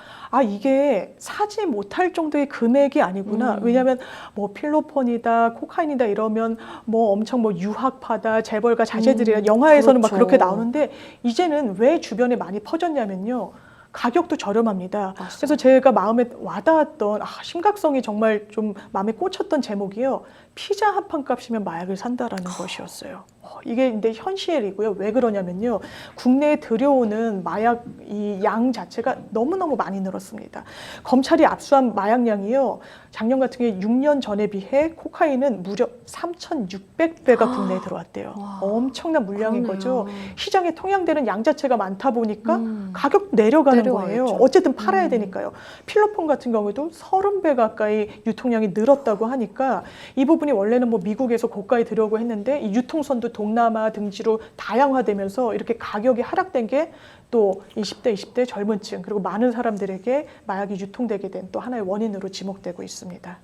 [SPEAKER 2] 이게 사지 못할 정도의 금액이 아니구나. 왜냐하면 뭐 필로폰이다, 코카인이다 이러면 뭐 엄청 뭐 유학파다, 재벌가 자제들이라 영화에서는 막
[SPEAKER 1] 그렇죠.
[SPEAKER 2] 그렇게 나오는데 이제는 왜 주변에 많이 퍼졌냐면요. 가격도 저렴합니다.
[SPEAKER 1] 맞아요.
[SPEAKER 2] 그래서 제가 마음에 와닿았던 심각성이 정말 좀 마음에 꽂혔던 제목이요. 피자 한 판 값이면 마약을 산다라는 것이었어요. 이게 근데 현실이고요. 왜 그러냐면요. 국내에 들여오는 마약 이 양 자체가 너무너무 많이 늘었습니다. 검찰이 압수한 마약량이요. 작년 같은 게 6년 전에 비해 코카인은 무려 3,600배가 국내에 들어왔대요.
[SPEAKER 1] 와.
[SPEAKER 2] 엄청난 물량인
[SPEAKER 1] 그러네요.
[SPEAKER 2] 거죠. 시장에 통용되는 양 자체가 많다 보니까 가격 내려가는 거예요.
[SPEAKER 1] 내려와야죠.
[SPEAKER 2] 어쨌든 팔아야 되니까요. 필로폰 같은 경우도 30배 가까이 유통량이 늘었다고 하니까 이 부분이 원래는 뭐 미국에서 고가에 들여오고 했는데 이 유통선도 동남아 등지로 다양화되면서 이렇게 가격이 하락된 게 또 20대, 20대 젊은 층 그리고 많은 사람들에게 마약이 유통되게 된 또 하나의 원인으로 지목되고 있습니다.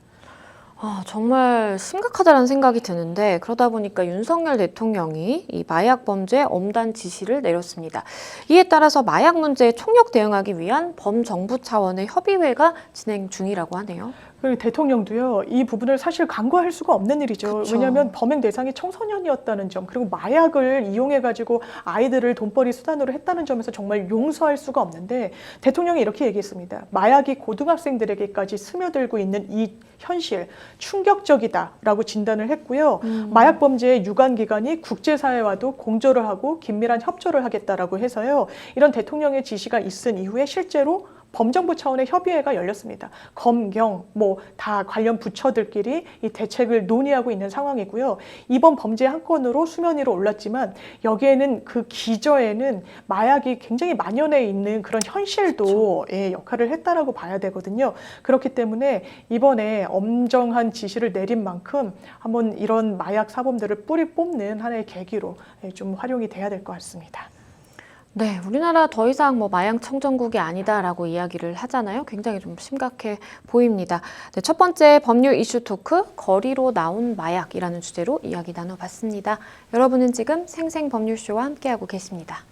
[SPEAKER 1] 정말 심각하다는 생각이 드는데 그러다 보니까 윤석열 대통령이 이 마약 범죄 엄단 지시를 내렸습니다. 이에 따라서 마약 문제에 총력 대응하기 위한 범정부 차원의 협의회가 진행 중이라고 하네요.
[SPEAKER 2] 그리고 대통령도요, 이 부분을 사실 간과할 수가 없는 일이죠.
[SPEAKER 1] 그쵸.
[SPEAKER 2] 왜냐하면 범행 대상이 청소년이었다는 점, 그리고 마약을 이용해가지고 아이들을 돈벌이 수단으로 했다는 점에서 정말 용서할 수가 없는데 대통령이 이렇게 얘기했습니다. 마약이 고등학생들에게까지 스며들고 있는 이 현실, 충격적이다라고 진단을 했고요. 마약 범죄의 유관기관이 국제사회와도 공조를 하고 긴밀한 협조를 하겠다라고 해서요. 이런 대통령의 지시가 있은 이후에 실제로 범정부 차원의 협의회가 열렸습니다. 검경, 뭐 다 관련 부처들끼리 이 대책을 논의하고 있는 상황이고요. 이번 범죄 한 건으로 수면 위로 올랐지만 여기에는 그 기저에는 마약이 굉장히 만연해 있는 그런 현실도 역할을 했다라고 봐야 되거든요. 그렇기 때문에 이번에 엄정한 지시를 내린 만큼 한번 이런 마약 사범들을 뿌리 뽑는 하나의 계기로 좀 활용이 돼야 될 것 같습니다.
[SPEAKER 1] 네, 우리나라 더 이상 뭐 마약 청정국이 아니다라고 이야기를 하잖아요. 굉장히 좀 심각해 보입니다. 네, 첫 번째 법률 이슈 토크, 거리로 나온 마약이라는 주제로 이야기 나눠봤습니다. 여러분은 지금 생생법률쇼와 함께하고 계십니다.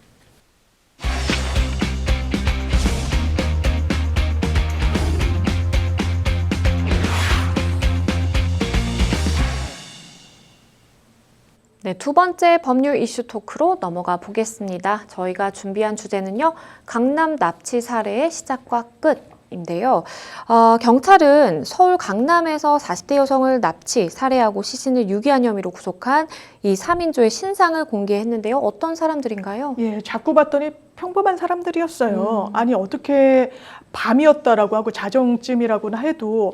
[SPEAKER 1] 네, 두 번째 법률 이슈 토크로 넘어가 보겠습니다. 저희가 준비한 주제는요, 강남 납치 사례의 시작과 끝. 인데요. 경찰은 서울 강남에서 40대 여성을 납치, 살해하고 시신을 유기한 혐의로 구속한 이 3인조의 신상을 공개했는데요. 어떤 사람들인가요?
[SPEAKER 2] 예, 자꾸 봤더니 평범한 사람들이었어요. 아니, 어떻게 밤이었다라고 하고 자정쯤이라고나 해도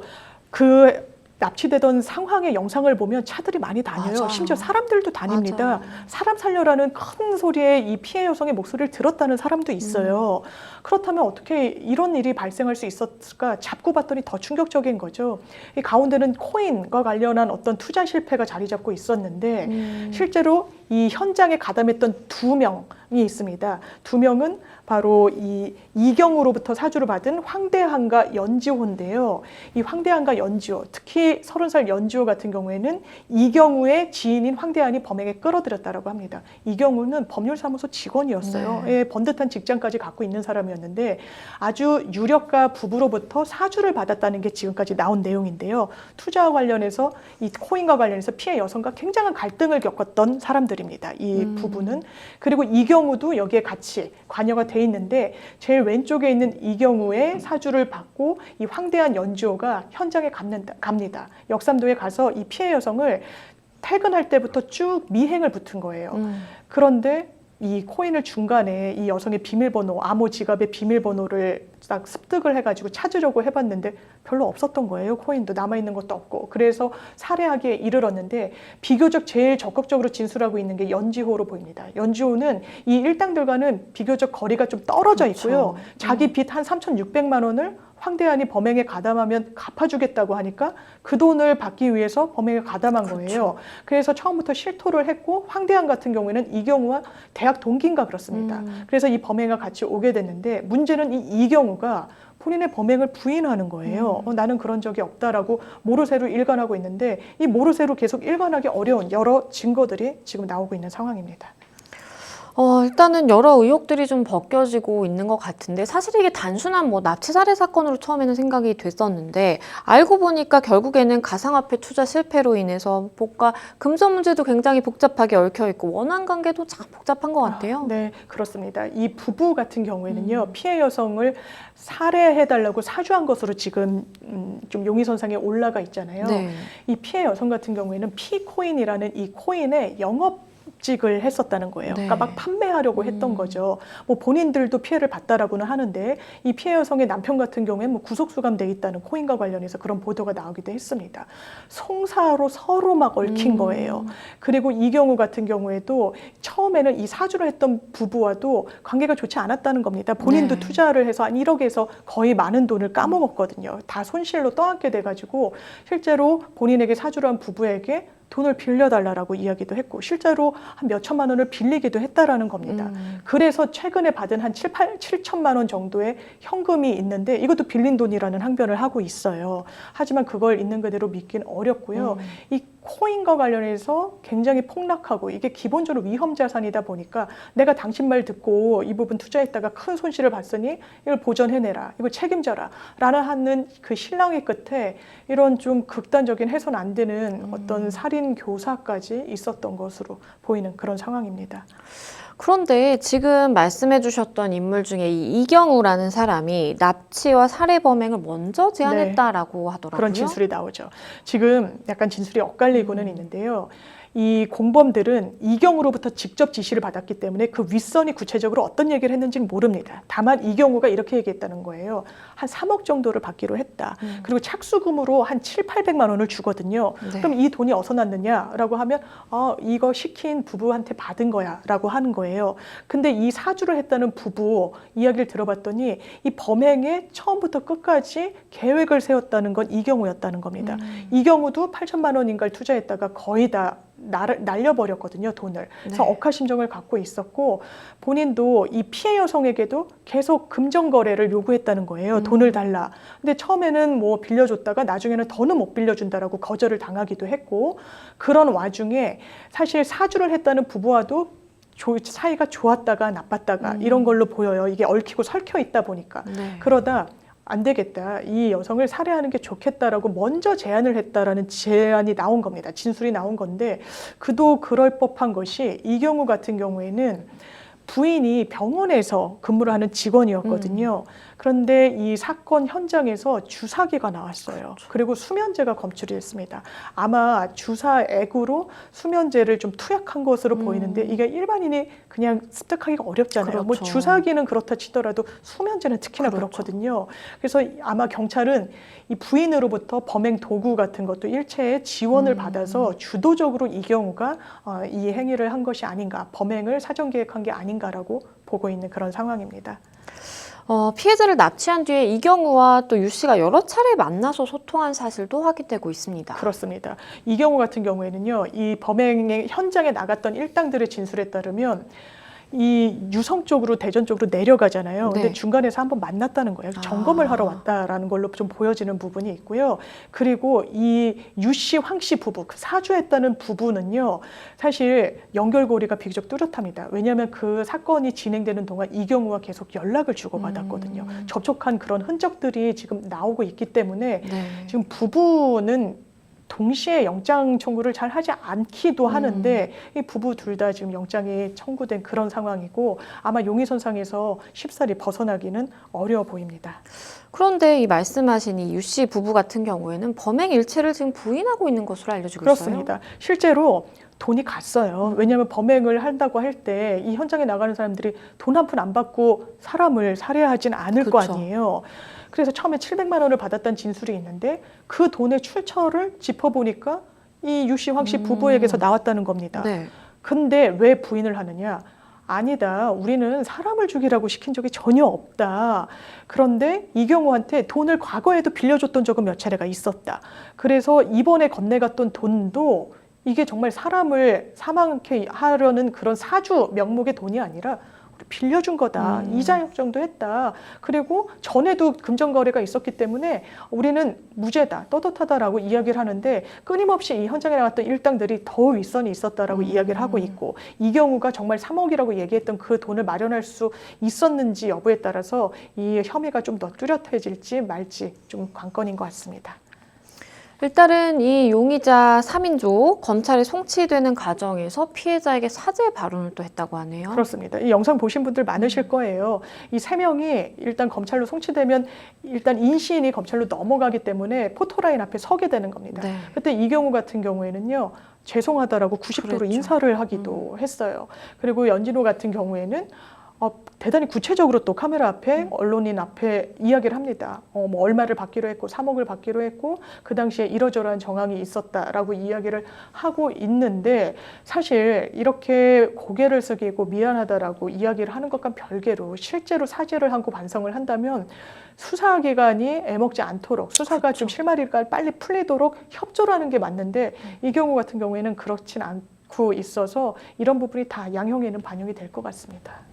[SPEAKER 2] 그 납치되던 상황의 영상을 보면 차들이 많이 다녀요.
[SPEAKER 1] 맞아요.
[SPEAKER 2] 심지어 사람들도 다닙니다.
[SPEAKER 1] 맞아요.
[SPEAKER 2] 사람 살려라는 큰 소리에 이 피해 여성의 목소리를 들었다는 사람도 있어요. 그렇다면 어떻게 이런 일이 발생할 수 있었을까? 잡고 봤더니 더 충격적인 거죠. 이 가운데는 코인과 관련한 어떤 투자 실패가 자리 잡고 있었는데 실제로 이 현장에 가담했던 2명이 있습니다. 2명은 바로 이 이경우로부터 사주를 받은 황대한과 연지호인데요. 이 황대한과 연지호, 특히 30살 연지호 같은 경우에는 이경우의 지인인 황대한이 범행에 끌어들였다고 합니다. 이경우는 법률사무소 직원이었어요.
[SPEAKER 1] 네.
[SPEAKER 2] 예, 번듯한 직장까지 갖고 있는 사람이었는데 아주 유력가 부부로부터 사주를 받았다는 게 지금까지 나온 내용인데요. 투자와 관련해서 이 코인과 관련해서 피해 여성과 굉장한 갈등을 겪었던 사람들입니다. 이 부부는. 그리고 이경우도 여기에 같이 관여가 돼 있는데 제일 왼쪽에 있는 이경우의 사주를 받고 이 황대한 연주호가 현장에 갑니다. 역삼도에 가서 이 피해 여성을 퇴근할 때부터 쭉 미행을 붙은 거예요. 그런데 이 코인을 중간에 이 여성의 비밀번호, 암호 지갑의 비밀번호를 딱 습득을 해가지고 찾으려고 해봤는데 별로 없었던 거예요. 코인도 남아있는 것도 없고. 그래서 살해하기에 이르렀는데 비교적 제일 적극적으로 진술하고 있는 게 연지호로 보입니다. 연지호는 이 일당들과는 비교적 거리가 좀 떨어져 있고요.
[SPEAKER 1] 그렇죠.
[SPEAKER 2] 자기 빚 한 3,600만 원을 황대한이 범행에 가담하면 갚아주겠다고 하니까 그 돈을 받기 위해서 범행에 가담한 거예요. 그래서 처음부터 실토를 했고 황대한 같은 경우에는 이경우와 대학 동기인가 그렇습니다. 그래서 이 범행과 같이 오게 됐는데 문제는 이 이경우가 본인의 범행을 부인하는 거예요. 나는 그런 적이 없다라고 모르쇠로 일관하고 있는데 이 모르쇠로 계속 일관하기 어려운 여러 증거들이 지금 나오고 있는 상황입니다.
[SPEAKER 1] 일단은 여러 의혹들이 좀 벗겨지고 있는 것 같은데 사실 이게 단순한 뭐 납치 살해 사건으로 처음에는 생각이 됐었는데 알고 보니까 결국에는 가상화폐 투자 실패로 인해서 뭔가 금전 문제도 굉장히 복잡하게 얽혀 있고 원한 관계도 참 복잡한 것 같아요.
[SPEAKER 2] 네, 그렇습니다. 이 부부 같은 경우에는요, 피해 여성을 살해해달라고 사주한 것으로 지금 좀 용의선상에 올라가 있잖아요.
[SPEAKER 1] 네.
[SPEAKER 2] 이 피해 여성 같은 경우에는 피코인이라는 이 코인의 영업직을 했었다는 거예요.
[SPEAKER 1] 네.
[SPEAKER 2] 그러니까 막 판매하려고 했던 거죠. 뭐 본인들도 피해를 봤다라고는 하는데 이 피해 여성의 남편 같은 경우에 뭐 구속 수감돼 있다는 코인과 관련해서 그런 보도가 나오기도 했습니다. 송사로 서로 막 얽힌 거예요. 그리고 이 경우 같은 경우에도 처음에는 이 사주를 했던 부부와도 관계가 좋지 않았다는 겁니다. 본인도
[SPEAKER 1] 네.
[SPEAKER 2] 투자를 해서 한 1억에서 거의 많은 돈을 까먹었거든요. 다 손실로 떠안게 돼가지고 실제로 본인에게 사주를 한 부부에게 돈을 빌려달라고 이야기도 했고 실제로 한 몇 천만 원을 빌리기도 했다라는 겁니다. 그래서 최근에 받은 한 7천만 원 정도의 현금이 있는데 이것도 빌린 돈이라는 항변을 하고 있어요. 하지만 그걸 있는 그대로 믿기는 어렵고요. 이 코인과 관련해서 굉장히 폭락하고 이게 기본적으로 위험 자산이다 보니까 내가 당신 말 듣고 이 부분 투자했다가 큰 손실을 봤으니 이걸 보전해내라, 이걸 책임져라 라는 하는 그 신랑의 끝에 이런 좀 극단적인 해서는 안 되는 어떤 살인 교사까지 있었던 것으로 보이는 그런 상황입니다.
[SPEAKER 1] 그런데 지금 말씀해 주셨던 인물 중에 이 이경우라는 사람이 납치와 살해 범행을 먼저 제안했다라고 하더라고요.
[SPEAKER 2] 그런 진술이 나오죠. 지금 약간 진술이 엇갈리고는 있는데요. 이 공범들은 이경우로부터 직접 지시를 받았기 때문에 그 윗선이 구체적으로 어떤 얘기를 했는지는 모릅니다. 다만 이경우가 이렇게 얘기했다는 거예요. 한 3억 정도를 받기로 했다. 그리고 착수금으로 한 700~800만 원을 주거든요.
[SPEAKER 1] 네.
[SPEAKER 2] 그럼 이 돈이 어디서 났느냐라고 하면 이거 시킨 부부한테 받은 거야 라고 하는 거예요. 근데 이 사주를 했다는 부부 이야기를 들어봤더니 이 범행에 처음부터 끝까지 계획을 세웠다는 건 이경우였다는 겁니다. 이경우도 8천만 원인가를 투자했다가 거의 다 날려버렸거든요, 돈을. 그래서
[SPEAKER 1] 네.
[SPEAKER 2] 억하심정을 갖고 있었고 본인도 이 피해 여성에게도 계속 금전 거래를 요구했다는 거예요. 돈을 달라. 근데 처음에는 뭐 빌려줬다가 나중에는 더는 못 빌려준다라고 거절을 당하기도 했고 그런 와중에 사실 사주를 했다는 부부와도 사이가 좋았다가 나빴다가 이런 걸로 보여요. 이게 얽히고 설켜 있다 보니까.
[SPEAKER 1] 네.
[SPEAKER 2] 그러다 안 되겠다. 이 여성을 살해하는 게 좋겠다라고 먼저 제안을 했다라는 제안이 나온 겁니다. 진술이 나온 건데 그도 그럴 법한 것이 이 경우 같은 경우에는 부인이 병원에서 근무를 하는 직원이었거든요. 그런데 이 사건 현장에서 주사기가 나왔어요. 그리고 수면제가 검출이 됐습니다. 아마 주사액으로 수면제를 좀 투약한 것으로 보이는데 이게 일반인이 그냥 습득하기가 어렵잖아요. 뭐
[SPEAKER 1] 그렇죠.
[SPEAKER 2] 주사기는 그렇다 치더라도 수면제는 특히나 그렇거든요. 그래서 아마 경찰은 이 부인으로부터 범행 도구 같은 것도 일체의 지원을 받아서 주도적으로 이경우가 이 행위를 한 것이 아닌가, 범행을 사전 계획한 게 아닌가라고 보고 있는 그런 상황입니다.
[SPEAKER 1] 피해자를 납치한 뒤에 이경우와 또 유 씨가 여러 차례 만나서 소통한 사실도 확인되고 있습니다.
[SPEAKER 2] 그렇습니다. 이경우 같은 경우에는요, 이 범행의 현장에 나갔던 일당들의 진술에 따르면 이 유성 쪽으로 대전 쪽으로 내려가잖아요. 근데
[SPEAKER 1] 네.
[SPEAKER 2] 중간에서 한번 만났다는 거예요. 점검을 하러 왔다라는 걸로 좀 보여지는 부분이 있고요. 그리고 이 유 씨, 황 씨 부부, 그 사주했다는 부부는요, 사실 연결고리가 비교적 뚜렷합니다. 왜냐하면 그 사건이 진행되는 동안 이경우와 계속 연락을 주고받았거든요. 접촉한 그런 흔적들이 지금 나오고 있기 때문에
[SPEAKER 1] 네.
[SPEAKER 2] 지금 부부는 동시에 영장 청구를 잘 하지 않기도 하는데 이 부부 둘 다 지금 영장이 청구된 그런 상황이고 아마 용의선상에서 쉽사리 벗어나기는 어려워 보입니다.
[SPEAKER 1] 그런데 이 말씀하신 이 유 씨 부부 같은 경우에는 범행 일체를 지금 부인하고 있는 것으로 알려지고
[SPEAKER 2] 그렇습니다. 실제로 돈이 갔어요. 왜냐하면 범행을 한다고 할 때 이 현장에 나가는 사람들이 돈 한 푼 안 받고 사람을 살해하진 않을 거
[SPEAKER 1] 그렇죠.
[SPEAKER 2] 아니에요. 그래서 처음에 700만 원을 받았다는 진술이 있는데 그 돈의 출처를 짚어보니까 이 유 씨, 황 씨 부부에게서 나왔다는 겁니다.
[SPEAKER 1] 네.
[SPEAKER 2] 근데 왜 부인을 하느냐? 아니다. 우리는 사람을 죽이라고 시킨 적이 전혀 없다. 그런데 이경우한테 돈을 과거에도 빌려줬던 적은 몇 차례가 있었다. 그래서 이번에 건네갔던 돈도 이게 정말 사람을 사망케 하려는 그런 사주 명목의 돈이 아니라 빌려준 거다. 이자 협정도 했다. 그리고 전에도 금전거래가 있었기 때문에 우리는 무죄다, 떳떳하다라고 이야기를 하는데 끊임없이 이 현장에 나왔던 일당들이 더 윗선이 있었다라고 이야기를 하고 있고 이 경우가 정말 3억이라고 얘기했던 그 돈을 마련할 수 있었는지 여부에 따라서 이 혐의가 좀 더 뚜렷해질지 말지 좀 관건인 것 같습니다.
[SPEAKER 1] 일단은 이 용의자 3인조 검찰에 송치되는 과정에서 피해자에게 사죄 발언을 또 했다고 하네요.
[SPEAKER 2] 그렇습니다. 이 영상 보신 분들 많으실 거예요. 이 세 명이 일단 검찰로 송치되면 일단 인시인이 검찰로 넘어가기 때문에 포토라인 앞에 서게 되는 겁니다.
[SPEAKER 1] 네.
[SPEAKER 2] 그때 이 경우 같은 경우에는요. 죄송하다라고 90도로
[SPEAKER 1] 그랬죠.
[SPEAKER 2] 인사를 하기도 했어요. 그리고 연진호 같은 경우에는 대단히 구체적으로 또 카메라 앞에 언론인 앞에 이야기를 합니다. 뭐 얼마를 받기로 했고 3억을 받기로 했고 그 당시에 이러저러한 정황이 있었다라고 이야기를 하고 있는데 사실 이렇게 고개를 숙이고 미안하다라고 이야기를 하는 것과 별개로 실제로 사죄를 하고 반성을 한다면 수사기관이 애먹지 않도록 수사가 좀 실마리가 빨리 풀리도록 협조를 하는 게 맞는데 이 경우 같은 경우에는 그렇진 않고 있어서 이런 부분이 다 양형에는 반영이 될 것 같습니다.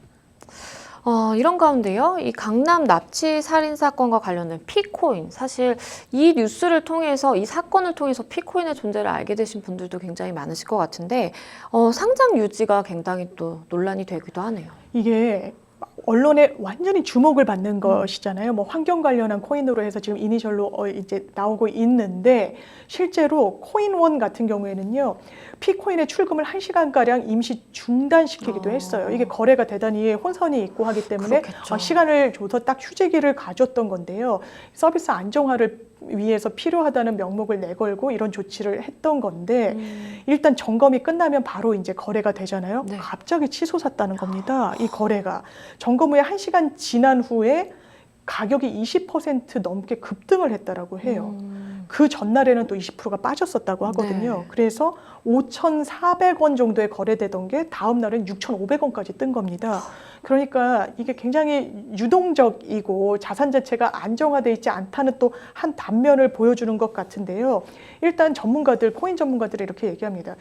[SPEAKER 1] 이런 가운데요, 이 강남 납치 살인 사건과 관련된 피코인, 사실 이 뉴스를 통해서, 이 사건을 통해서 피코인의 존재를 알게 되신 분들도 굉장히 많으실 것 같은데, 상장 유지가 굉장히 또 논란이 되기도 하네요.
[SPEAKER 2] 이게 언론에 완전히 주목을 받는 것이잖아요. 뭐 환경 관련한 코인으로 해서 지금 이니셜로 이제 나오고 있는데 실제로 코인원 같은 경우에는요. 피코인의 출금을 1시간가량 임시 중단시키기도 했어요. 이게 거래가 대단히 혼선이 있고 하기 때문에 시간을 줘서 딱 휴지기를 가졌던 건데요. 서비스 안정화를 위해서 필요하다는 명목을 내걸고 이런 조치를 했던 건데 일단 점검이 끝나면 바로 이제 거래가 되잖아요.
[SPEAKER 1] 네.
[SPEAKER 2] 갑자기 치솟았다는 겁니다. 이 거래가. 점검 후에 1시간 지난 후에 가격이 20% 넘게 급등을 했다라고 해요. 그 전날에는 또 20%가 빠졌었다고 하거든요.
[SPEAKER 1] 네.
[SPEAKER 2] 그래서 5,400원 정도에 거래되던 게 다음 날은 6,500원까지 뜬 겁니다. 그러니까 이게 굉장히 유동적이고 자산 자체가 안정화되어 있지 않다는 또 한 단면을 보여주는 것 같은데요. 일단 전문가들, 코인 전문가들이 이렇게 얘기합니다.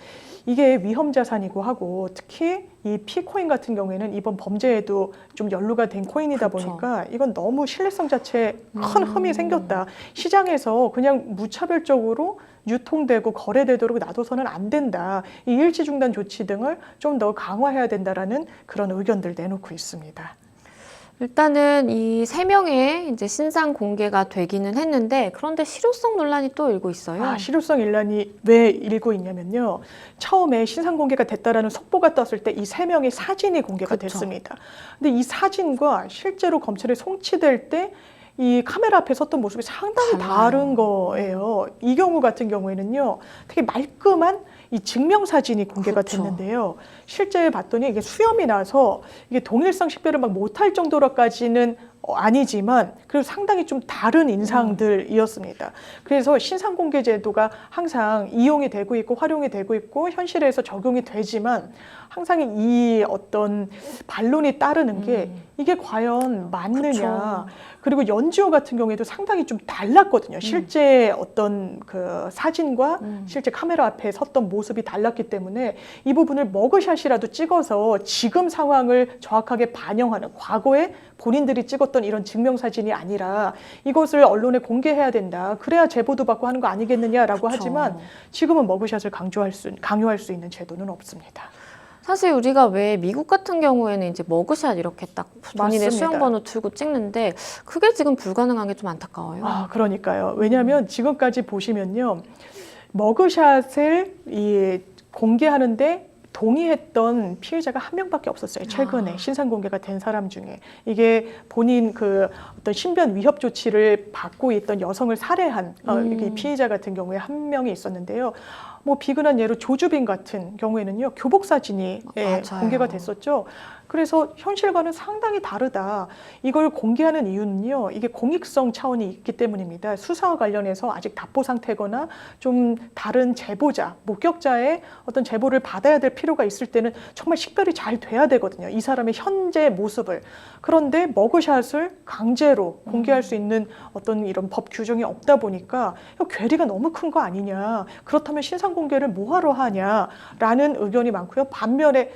[SPEAKER 2] 이게 위험 자산이고 하고 특히 이 피코인 같은 경우에는 이번 범죄에도 좀 연루가 된 코인이다 보니까 이건 너무 신뢰성 자체에 큰 흠이 생겼다. 시장에서 그냥 무차별적으로 유통되고 거래되도록 놔둬서는 안 된다. 이 일시 중단 조치 등을 좀 더 강화해야 된다라는 그런 의견들 내놓고 있습니다.
[SPEAKER 1] 일단은 이 3명의 이제 신상 공개가 되기는 했는데 그런데 실효성 논란이 또 일고 있어요.
[SPEAKER 2] 실효성 논란이 왜 일고 있냐면요. 처음에 신상 공개가 됐다라는 속보가 떴을 때 이 3명의 사진이 공개가
[SPEAKER 1] 그쵸.
[SPEAKER 2] 됐습니다. 근데 이 사진과 실제로 검찰에 송치될 때 이 카메라 앞에 섰던 모습이 상당히
[SPEAKER 1] 달라요.
[SPEAKER 2] 다른 거예요. 이 경우 같은 경우에는요. 되게 말끔한 이 증명사진이 공개가
[SPEAKER 1] 그쵸.
[SPEAKER 2] 됐는데요. 실제 봤더니 이게 수염이 나서 이게 동일성 식별을 막 못할 정도로까지는 아니지만 그래도 상당히 좀 다른 인상들이었습니다. 그래서 신상 공개 제도가 항상 이용이 되고 있고 활용이 되고 있고 현실에서 적용이 되지만 항상 이 어떤 반론이 따르는 게 이게 과연 맞느냐.
[SPEAKER 1] 그쵸.
[SPEAKER 2] 그리고 연지호 같은 경우에도 상당히 좀 달랐거든요. 실제 어떤 그 사진과 실제 카메라 앞에 섰던 모습이 달랐기 때문에 이 부분을 머그샷이라도 찍어서 지금 상황을 정확하게 반영하는 과거에 본인들이 찍었던 이런 증명사진이 아니라 이것을 언론에 공개해야 된다. 그래야 제보도 받고 하는 거 아니겠느냐라고
[SPEAKER 1] 그쵸.
[SPEAKER 2] 하지만 지금은 머그샷을 강요할 수 있는 제도는 없습니다.
[SPEAKER 1] 사실 우리가 왜 미국 같은 경우에는 이제 머그샷 이렇게 딱 본인의
[SPEAKER 2] 맞습니다.
[SPEAKER 1] 수영번호 들고 찍는데 그게 지금 불가능한 게 좀 안타까워요.
[SPEAKER 2] 그러니까요. 왜냐하면 지금까지 보시면요. 머그샷을 공개하는데 동의했던 피해자가 한 명밖에 없었어요. 최근에 신상 공개가 된 사람 중에 이게 본인 그 어떤 신변 위협 조치를 받고 있던 여성을 살해한 이 피해자 같은 경우에 한 명이 있었는데요. 뭐 비근한 예로 조주빈 같은 경우에는요 교복 사진이 공개가 됐었죠. 그래서 현실과는 상당히 다르다. 이걸 공개하는 이유는요. 이게 공익성 차원이 있기 때문입니다. 수사와 관련해서 아직 답보 상태거나 좀 다른 제보자, 목격자의 어떤 제보를 받아야 될 필요가 있을 때는 정말 식별이 잘 돼야 되거든요. 이 사람의 현재 모습을. 그런데 머그샷을 강제로 공개할 수 있는 어떤 이런 법 규정이 없다 보니까 괴리가 너무 큰 거 아니냐. 그렇다면 신상 공개를 뭐하러 하냐라는 의견이 많고요. 반면에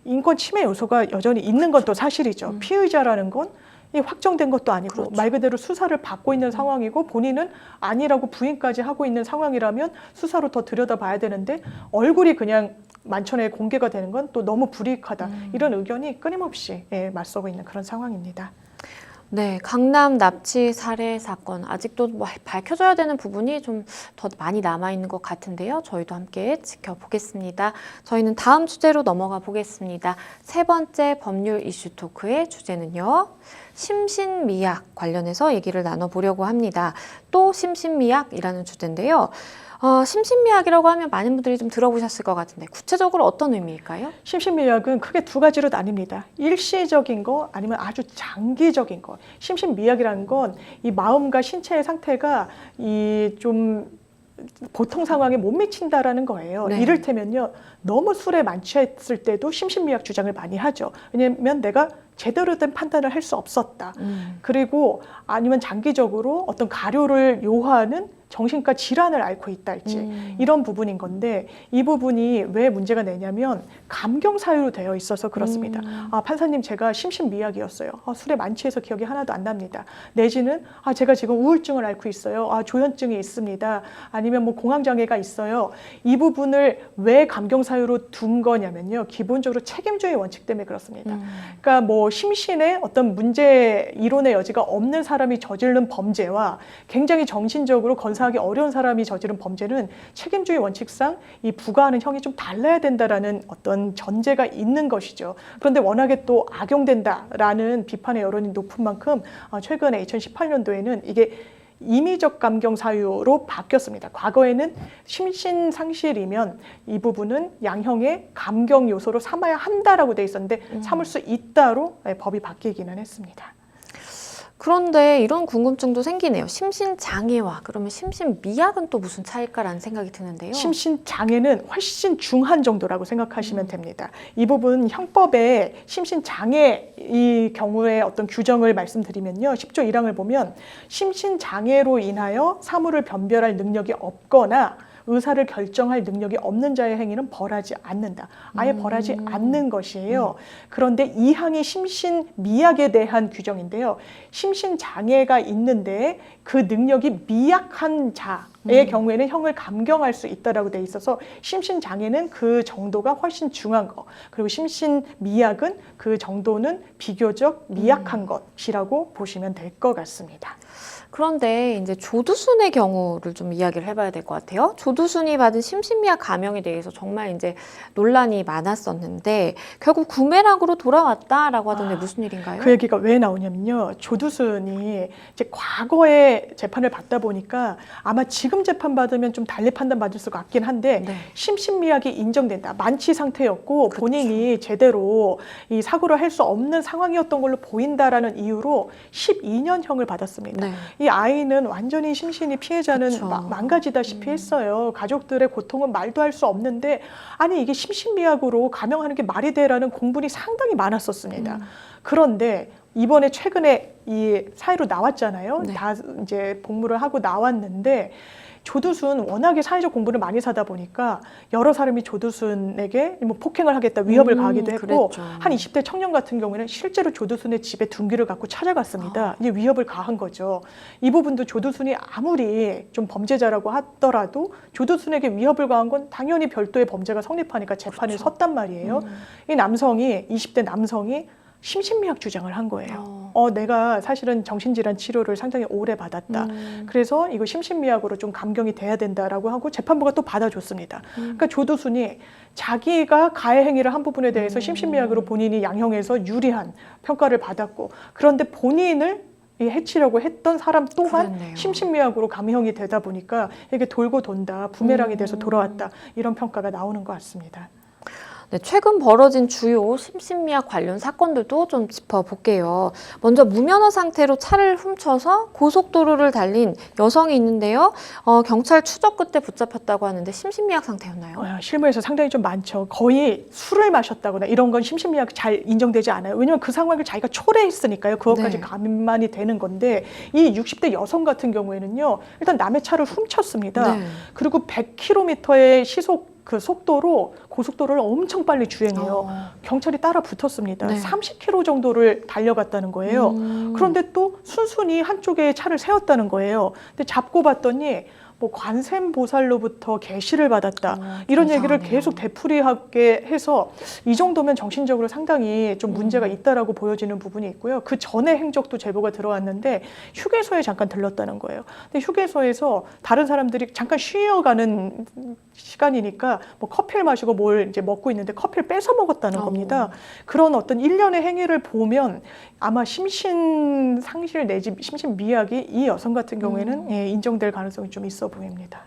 [SPEAKER 2] 인권 침해 요소가 여전히 있는 건 또 사실이죠. 피의자라는 건 확정된 것도 아니고
[SPEAKER 1] 그렇죠.
[SPEAKER 2] 말 그대로 수사를 받고 있는 상황이고 본인은 아니라고 부인까지 하고 있는 상황이라면 수사로 더 들여다봐야 되는데 얼굴이 그냥 만천에 공개가 되는 건 또 너무 불이익하다. 이런 의견이 끊임없이 맞서고 있는 그런 상황입니다.
[SPEAKER 1] 네, 강남 납치 살해 사건 아직도 뭐 밝혀져야 되는 부분이 좀 더 많이 남아있는 것 같은데요. 저희도 함께 지켜보겠습니다. 저희는 다음 주제로 넘어가 보겠습니다. 세 번째 법률 이슈 토크의 주제는요. 심신미약 관련해서 얘기를 나눠보려고 합니다. 또 심신미약이라는 주제인데요. 심신미약이라고 하면 많은 분들이 좀 들어보셨을 것 같은데 구체적으로 어떤 의미일까요?
[SPEAKER 2] 심신미약은 크게 두 가지로 나뉩니다. 일시적인 거 아니면 아주 장기적인 거. 심신미약이라는 건 이 마음과 신체의 상태가 좀 보통 상황에 못 미친다라는 거예요.
[SPEAKER 1] 네.
[SPEAKER 2] 이를테면요. 너무 술에 만취했을 때도 심신미약 주장을 많이 하죠. 왜냐하면 내가 제대로 된 판단을 할 수 없었다. 그리고 아니면 장기적으로 어떤 가료를 요하는 정신과 질환을 앓고 있다 할지 이런 부분인 건데 이 부분이 왜 문제가 되냐면 감경 사유로 되어 있어서 그렇습니다. 판사님 제가 심신미약이었어요. 술에 만취해서 기억이 하나도 안 납니다. 내지는 제가 지금 우울증을 앓고 있어요. 조현증이 있습니다. 아니면 뭐 공황장애가 있어요. 이 부분을 왜 감경 사유로 둔 거냐면요. 기본적으로 책임주의 원칙 때문에 그렇습니다. 그러니까 뭐 심신에 어떤 문제 이론의 여지가 없는 사람이 저지른 범죄와 굉장히 정신적으로 건사하기 어려운 사람이 저지른 범죄는 책임주의 원칙상 이 부과하는 형이 좀 달라야 된다라는 어떤 전제가 있는 것이죠. 그런데 워낙에 또 악용된다라는 비판의 여론이 높은 만큼 최근에 2018년도에는 이게 임의적 감경 사유로 바뀌었습니다. 과거에는 심신 상실이면 이 부분은 양형의 감경 요소로 삼아야 한다라고 돼 있었는데 삼을 수 있다로 법이 바뀌기는 했습니다.
[SPEAKER 1] 그런데 이런 궁금증도 생기네요. 심신장애와 그러면 심신미약은 또 무슨 차이일까라는 생각이 드는데요.
[SPEAKER 2] 심신장애는 훨씬 중한 정도라고 생각하시면 됩니다. 이 부분 형법에 심신장애 이 경우의 어떤 규정을 말씀드리면요. 10조 1항을 보면 심신장애로 인하여 사물을 변별할 능력이 없거나 의사를 결정할 능력이 없는 자의 행위는 벌하지 않는다. 아예 벌하지 않는 것이에요. 그런데 이 항이 심신미약에 대한 규정인데요. 심신장애가 있는데 그 능력이 미약한 자의 경우에는 형을 감경할 수 있다라고 돼 있어서 심신장애는 그 정도가 훨씬 중한 거, 그리고 심신미약은 그 정도는 비교적 미약한 것이라고 보시면 될 것 같습니다.
[SPEAKER 1] 그런데 이제 조두순의 경우를 좀 이야기를 해봐야 될 것 같아요. 조두순이 받은 심신미약 감형에 대해서 정말 이제 논란이 많았었는데 결국 구매락으로 돌아왔다라고 하던데 무슨 일인가요?
[SPEAKER 2] 그 얘기가 왜 나오냐면요. 조두순이 이제 과거에 재판을 받다 보니까 아마 지금 재판 받으면 좀 달리 판단 받을 것 같긴 한데
[SPEAKER 1] 네.
[SPEAKER 2] 심신미약이 인정된다. 만취 상태였고
[SPEAKER 1] 그렇죠.
[SPEAKER 2] 본인이 제대로 이 사고를 할 수 없는 상황이었던 걸로 보인다라는 이유로 12년형을 받았습니다.
[SPEAKER 1] 네.
[SPEAKER 2] 이 아이는 완전히 심신이 피해자는
[SPEAKER 1] 그쵸.
[SPEAKER 2] 망가지다시피 했어요. 가족들의 고통은 말도 할 수 없는데 아니 이게 심신미약으로 감형하는 게 말이 돼라는 공분이 상당히 많았었습니다. 그런데 이번에 최근에 이 사회로 나왔잖아요.
[SPEAKER 1] 네.
[SPEAKER 2] 다 이제 복무를 하고 나왔는데 조두순 워낙에 사회적 공부를 많이 사다 보니까 여러 사람이 조두순에게 뭐 폭행을 하겠다 위협을 가하기도 했고
[SPEAKER 1] 그랬죠.
[SPEAKER 2] 한 20대 청년 같은 경우에는 실제로 조두순의 집에 둔기를 갖고 찾아갔습니다. 이제 위협을 가한 거죠. 이 부분도 조두순이 아무리 좀 범죄자라고 하더라도 조두순에게 위협을 가한 건 당연히 별도의 범죄가 성립하니까 재판에
[SPEAKER 1] 그렇죠.
[SPEAKER 2] 섰단 말이에요. 이 남성이 20대 남성이 심신미약 주장을 한 거예요. 내가 사실은 정신질환 치료를 상당히 오래 받았다. 그래서 이거 심신미약으로 좀 감경이 돼야 된다라고 하고 재판부가 또 받아줬습니다. 그러니까 조두순이 자기가 가해 행위를 한 부분에 대해서 심신미약으로 본인이 양형에서 유리한 평가를 받았고 그런데 본인을 해치려고 했던 사람 또한
[SPEAKER 1] 그랬네요.
[SPEAKER 2] 심신미약으로 감형이 되다 보니까 이게 돌고 돈다, 부메랑이 돼서 돌아왔다 이런 평가가 나오는 것 같습니다.
[SPEAKER 1] 네, 최근 벌어진 주요 심신미약 관련 사건들도 좀 짚어볼게요. 먼저 무면허 상태로 차를 훔쳐서 고속도로를 달린 여성이 있는데요. 경찰 추적 끝에 붙잡혔다고 하는데 심신미약 상태였나요?
[SPEAKER 2] 실무에서 상당히 좀 많죠. 거의 술을 마셨다거나 이런 건 심신미약 잘 인정되지 않아요. 왜냐하면 그 상황을 자기가 초래했으니까요. 그것까지
[SPEAKER 1] 네.
[SPEAKER 2] 감만이 되는 건데 이 60대 여성 같은 경우에는요. 일단 남의 차를 훔쳤습니다.
[SPEAKER 1] 네.
[SPEAKER 2] 그리고 100km의 시속 그 속도로 고속도로를 엄청 빨리 주행해요. 경찰이 따라 붙었습니다.
[SPEAKER 1] 네.
[SPEAKER 2] 30km 정도를 달려갔다는 거예요. 그런데 또 순순히 한쪽에 차를 세웠다는 거예요. 근데 잡고 봤더니 뭐 관세음보살로부터 계시를 받았다. 이런 얘기를
[SPEAKER 1] 이상하네요.
[SPEAKER 2] 계속 되풀이하게 해서 이 정도면 정신적으로 상당히 좀 문제가 있다라고 보여지는 부분이 있고요. 그 전에 행적도 제보가 들어왔는데 휴게소에 잠깐 들렀다는 거예요. 근데 휴게소에서 다른 사람들이 잠깐 쉬어가는 시간이니까 뭐 커피를 마시고 뭘 이제 먹고 있는데 커피를 뺏어 먹었다는 겁니다. 그런 어떤 일련의 행위를 보면 아마 심신 상실 내지 심신 미약이 이 여성 같은 경우에는 인정될 가능성이 좀 있어 보입니다.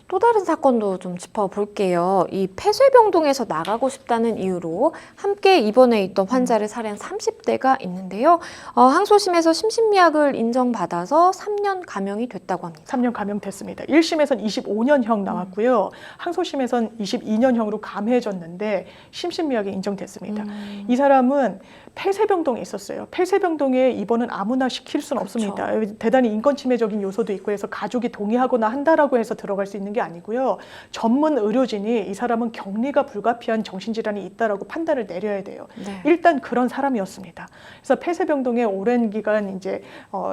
[SPEAKER 1] 또 다른 사건도 좀 짚어볼게요. 이 폐쇄병동에서 나가고 싶다는 이유로 함께 입원해 있던 환자를 살해한 30대가 있는데요. 항소심에서 심신미약을 인정받아서 3년 감형이 됐다고 합니다.
[SPEAKER 2] 3년 감형됐습니다. 1심에선 25년형 나왔고요. 항소심에선 22년형으로 감해졌는데 심신미약이 인정됐습니다. 이 사람은 폐쇄병동에 있었어요. 폐쇄병동에 입원은 아무나 시킬 수는
[SPEAKER 1] 그렇죠.
[SPEAKER 2] 없습니다. 대단히 인권침해적인 요소도 있고 해서 가족이 동의하거나 한다라고 해서 들어갈 수 있는 게 아니고요. 전문 의료진이 이 사람은 격리가 불가피한 정신질환이 있다라고 판단을 내려야 돼요.
[SPEAKER 1] 네.
[SPEAKER 2] 일단 그런 사람이었습니다. 그래서 폐쇄병동에 오랜 기간 이제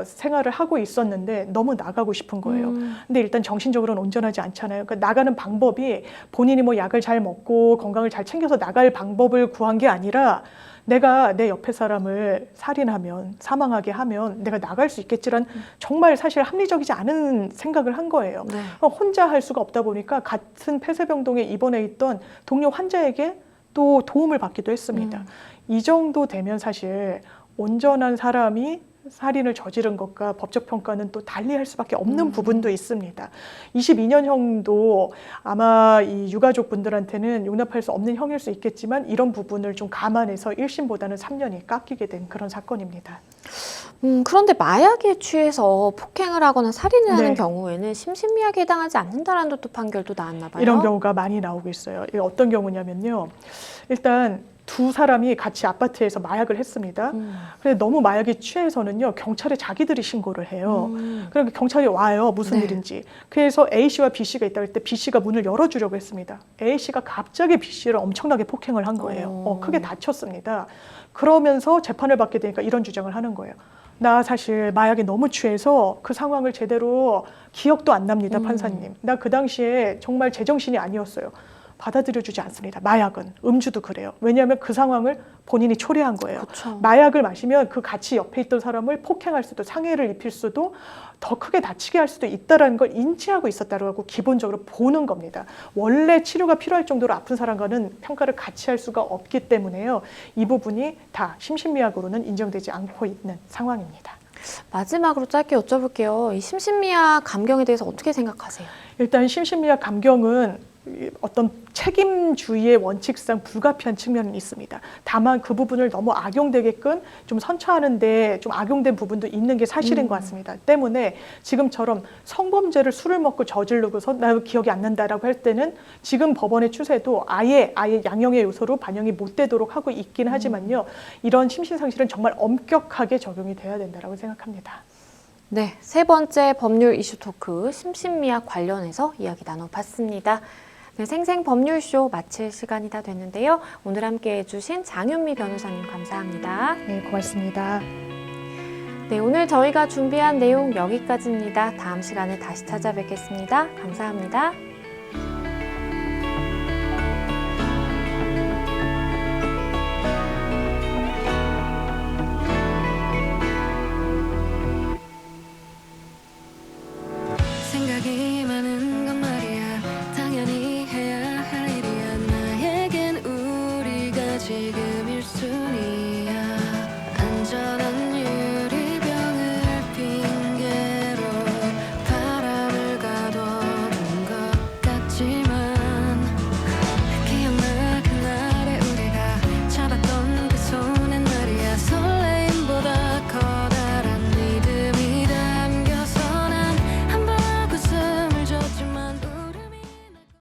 [SPEAKER 2] 생활을 하고 있었는데 너무 나가고 싶은 거예요. 근데 일단 정신적으로는 온전하지 않잖아요. 그러니까 나가는 방법이 본인이 뭐 약을 잘 먹고 건강을 잘 챙겨서 나갈 방법을 구한 게 아니라 내가 내 옆에 사람을 살인하면 사망하게 하면 내가 나갈 수 있겠지란 정말 사실 합리적이지 않은 생각을 한 거예요.
[SPEAKER 1] 네.
[SPEAKER 2] 혼자 할 수가 없다 보니까 같은 폐쇄병동에 입원해 있던 동료 환자에게 또 도움을 받기도 했습니다. 이 정도 되면 사실 온전한 사람이 살인을 저지른 것과 법적 평가는 또 달리할 수밖에 없는 부분도 있습니다. 22년형도 아마 이 유가족 분들한테는 용납할 수 없는 형일 수 있겠지만 이런 부분을 좀 감안해서 1심보다는 3년이 깎이게 된 그런 사건입니다.
[SPEAKER 1] 그런데 마약에 취해서 폭행을 하거나 살인을 하는
[SPEAKER 2] 네.
[SPEAKER 1] 경우에는 심신미약에 해당하지 않는다라는 또 판결도 나왔나 봐요.
[SPEAKER 2] 이런 경우가 많이 나오고 있어요. 이게 어떤 경우냐면요. 일단 두 사람이 같이 아파트에서 마약을 했습니다. 근데 너무 마약에 취해서는요, 경찰에 자기들이 신고를 해요. 그러니까 경찰이 와요, 무슨
[SPEAKER 1] 네.
[SPEAKER 2] 일인지. 그래서 A 씨와 B 씨가 있다고 할 때 B 씨가 문을 열어주려고 했습니다. A 씨가 갑자기 B 씨를 엄청나게 폭행을 한 거예요. 크게 다쳤습니다. 그러면서 재판을 받게 되니까 이런 주장을 하는 거예요. 나 사실 마약에 너무 취해서 그 상황을 제대로 기억도 안 납니다, 판사님. 나 그 당시에 정말 제정신이 아니었어요. 받아들여주지 않습니다. 마약은, 음주도 그래요. 왜냐하면 그 상황을 본인이 초래한 거예요.
[SPEAKER 1] 그쵸.
[SPEAKER 2] 마약을 마시면 그 같이 옆에 있던 사람을 폭행할 수도, 상해를 입힐 수도, 더 크게 다치게 할 수도 있다는 걸 인지하고 있었다고 기본적으로 보는 겁니다. 원래 치료가 필요할 정도로 아픈 사람과는 평가를 같이 할 수가 없기 때문에요. 이 부분이 다 심신미약으로는 인정되지 않고 있는 상황입니다.
[SPEAKER 1] 마지막으로 짧게 여쭤볼게요. 이 심신미약 감경에 대해서 어떻게 생각하세요?
[SPEAKER 2] 일단 심신미약 감경은 어떤 책임주의의 원칙상 불가피한 측면은 있습니다. 다만 그 부분을 너무 악용되게끔 좀 선처하는데 좀 악용된 부분도 있는 게 사실인 것 같습니다. 때문에 지금처럼 성범죄를 술을 먹고 저지르고서 나 기억이 안 난다라고 할 때는 지금 법원의 추세도 아예 양형의 요소로 반영이 못 되도록 하고 있긴 하지만요. 이런 심신상실은 정말 엄격하게 적용이 돼야 된다고 생각합니다.
[SPEAKER 1] 네, 세 번째 법률 이슈 토크 심신미약 관련해서 이야기 나눠봤습니다. 네, 생생법률쇼 마칠 시간이 다 됐는데요. 오늘 함께 해주신 장윤미 변호사님 감사합니다.
[SPEAKER 2] 네, 고맙습니다.
[SPEAKER 1] 네, 오늘 저희가 준비한 내용 여기까지입니다. 다음 시간에 다시 찾아뵙겠습니다. 감사합니다.